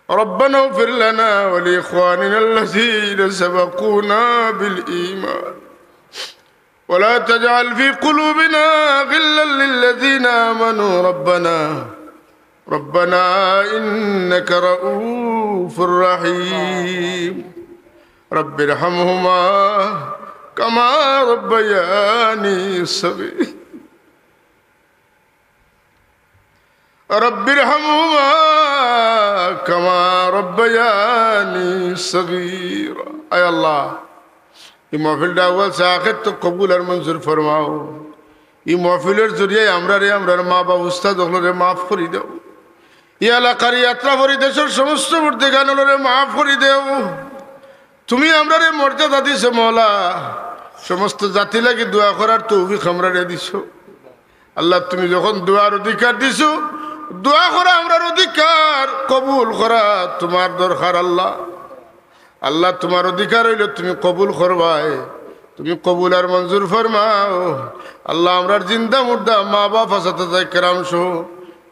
ربنا اغفر لنا ولإخواننا الذين سبقونا بالإيمان ولا تجعل في قلوبنا غلا للذين آمنوا ربنا إنك رؤوف رحيم. رب ارحمهما كما ربياني صغيرا رب ارحمهما كما ربياني صغيرا اے اللہ এই মাহফিলটা আউয়াল সে আখির তো কবুল আর মঞ্জুর ফরমাও। এই মাহফিলের জরিয়ায় আমরার মা বাবা উস্তাদ হলরে মাফ করে দাও। এই এলাকার যাত্রা পরিদেশের সমস্ত মুর্দেগান হলরে মাফ করে দেও। তুমি আমরারে মর্যাদা দিছো মওলা, সমস্ত জাতি লাগি দোয়া করার তৌফিক আমরারে দিছো। আল্লাহ তুমি যখন দোয়ার অধিকার দিছো, দোয়া করা আমরার অধিকার, কবুল করা তোমার দরকার। আল্লাহ আল্লাহ তোমার অধিকার হইল তুমি কবুল করবাই, তুমি কবুল আর মঞ্জুর ফরমাও। আল্লাহ আমরার জিন্দা মুর্দা মা বাপ আসাতে কেরাম সহ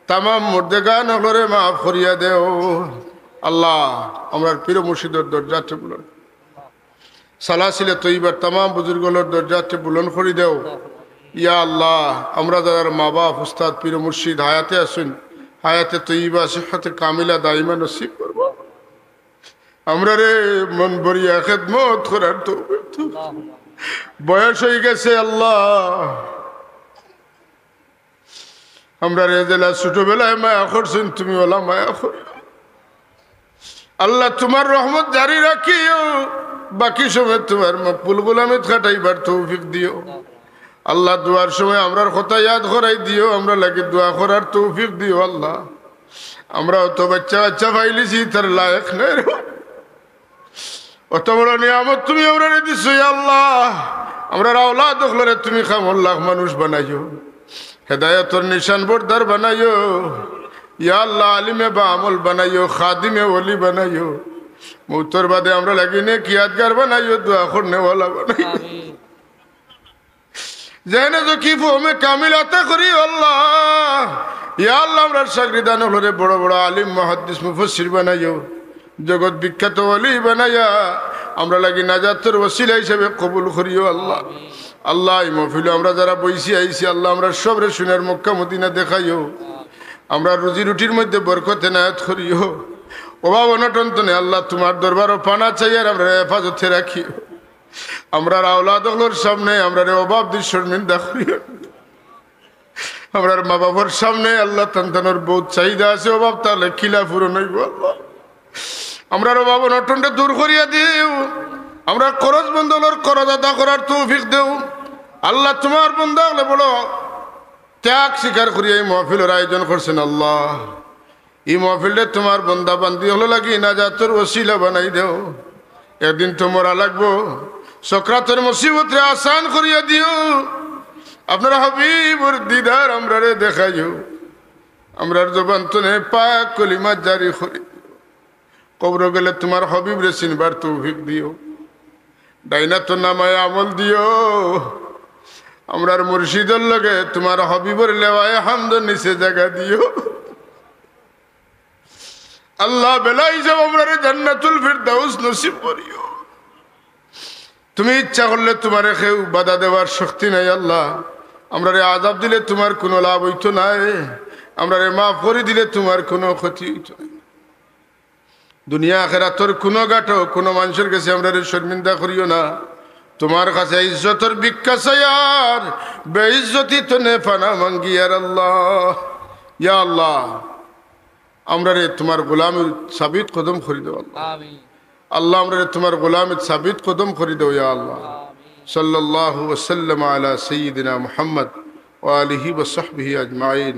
তামাম মুর্দেগান হলরে মাফ করিয়া দেও। আল্লাহ আমরার পীর মুর্শিদের দরজাতে বুলন, সালাসিলে তৈবার তামাম বুজুর্গলোর দরজাতে বুলন করি দেও। ইয়া আল্লাহ আমরা যারা মা বাপ উস্তাদ পীর মুর্শিদ হায়াতে আসুন, হায়াতে তৈবা সিহতে কামিলা দাইমা নসিব করব। আমরা রে মন ভরিয়া খেদমত করার তো বয়স হয়ে গেছে। আল্লাহ আমরা রে জেলা ছোটবেলায় মায়া করছেন, তুমি ওলা মায়া কর। আল্লাহ তোমার রহমত জারি রাখিও, বাকি সময় তোমার মকবুল গোলামে খাটাইবার তৌফিক দিও। আল্লাহ দোয়ার সময় আমরার কথা ইয়াদ করাই দিও, আমরা লাগে দোয়া করার তৌফিক দিও। আল্লাহ আমরা অত বাচ্চা বাচ্চা পাইলিছি তার লায়ক নাই, অত বড় নিয়ামত তুমি আমরা দিছো। আল্লাহ আমরা আওলাদ হলরে তুমি খামল্লাহ মানুষ বানাইও, হেদায়তর নিশান বোরদার বানাইও। ইয়া আল্লাহ আলিমে বা আমল বানাইও, খাদিমে ওলি বানাইও। মৌতর বাদে আমরা লাগিনে কিয়াদগার বানাইও, দোয়া করনে ওয়ালা বানাইও। জেনে তো কি ফোমে কামিল আতা করি। আল্লাহ ইয়া আল্লাহ আমরা শাগরিদান হলরে বড় বড় আলিম মুহাদ্দিস মুফাসসির বানাইও, জগৎ বিখ্যাত ওলি বানাইয়া আমরা লাগি নাজাতের ওসিলা হিসেবে কবুল করিও। আল্লাহ আল্লাহ এই মাহফিলে আমরা যারা বইছি আইছি, আল্লাহ আমরা সবরে শুনের মক্কা মদিনা দেখাইও। আমরা রুজি রুটির মধ্যে বরকত এনায়েত করিও। অভাব অনটন তো নেই, আল্লাহ তোমার দরবারও পানা চাই আর আমরা হেফাজতে রাখিও। আমরা আওলাদ হলোর সামনে আমরা অভাব দিয়ে শর্মিন্দা করিও। আমরার মা বাবার সামনে আল্লাহ তান্তানোর বহুত চাহিদা আছে, অভাব তাহলে খিলা পূরণ হইব। আল্লাহ আমরার অভাব অনটনটা দূর করিয়া দিও। আমরা করজ বন্ধ হলোর করজ আদা করার তৌফিক দেও। আল্লাহ তোমার বন্ধ হলে বলো ত্যাগ স্বীকার করিয়া এই মাহফিলের আয়োজন করছেন। আল্লাহ এই মাহফিলটা তোমার বন্দা বান্দি হলো লাগি নাজাতের ওসিলা বানাই দেও। একদিন তো মরা লাগবো, সকরাতের মুসিবতরে আসান করিয়া দিও। আপনার হাবিবুর দিদার আমরা রে দেখাইও। আমরার জবান তনে পাক কলিমা জারি করি। কবর গেলে তোমার হাবিব রে চিনবার তৌফিক দিও। ডাইনা তো নামায় আমল দিও। আমরার মুর্শিদের লগে তোমার হাবিবর লেওয়ায় হামদের নিচে জায়গা দিও। আল্লাহ বেলাই যাব আমরা রে জান্নাতুল ফিরদাউস নসিব করিও। তুমি ইচ্ছা করলে তোমার কেউ বাধা দেওয়ার শক্তি নাই। আল্লাহ আমরা রে আযাব দিলে তোমার কোনো লাভ হইতো নাই, আমরা রে মাফ করে দিলে তোমার কোনো ক্ষতি হইতো না। দুনিয়া আখিরাতের কোনো গাটো কোনো মানুষের কাছে আমরা রে শর্মিন্দা করিও না। তোমার কাছে ইজ্জতের ভিক্ষা চাই আর বেইজ্জতি তো নে ফানা মাঙ্গি। আর আল্লাহ ইয়া আল্লাহ আমরা রে তোমার গোলামের সাবিত কদম করে দেও। আমিন। আল্লাহ আমরা রে তোমার গোলামের সাবিত কদম করে দেও। ইয়া আল্লাহ সাল্লাল্লাহু ওয়া সাল্লাম আলা সাইয়্যিদিনা মুহাম্মদ ওয়া আলিহি ওয়া সাহবিহি আজমাইন।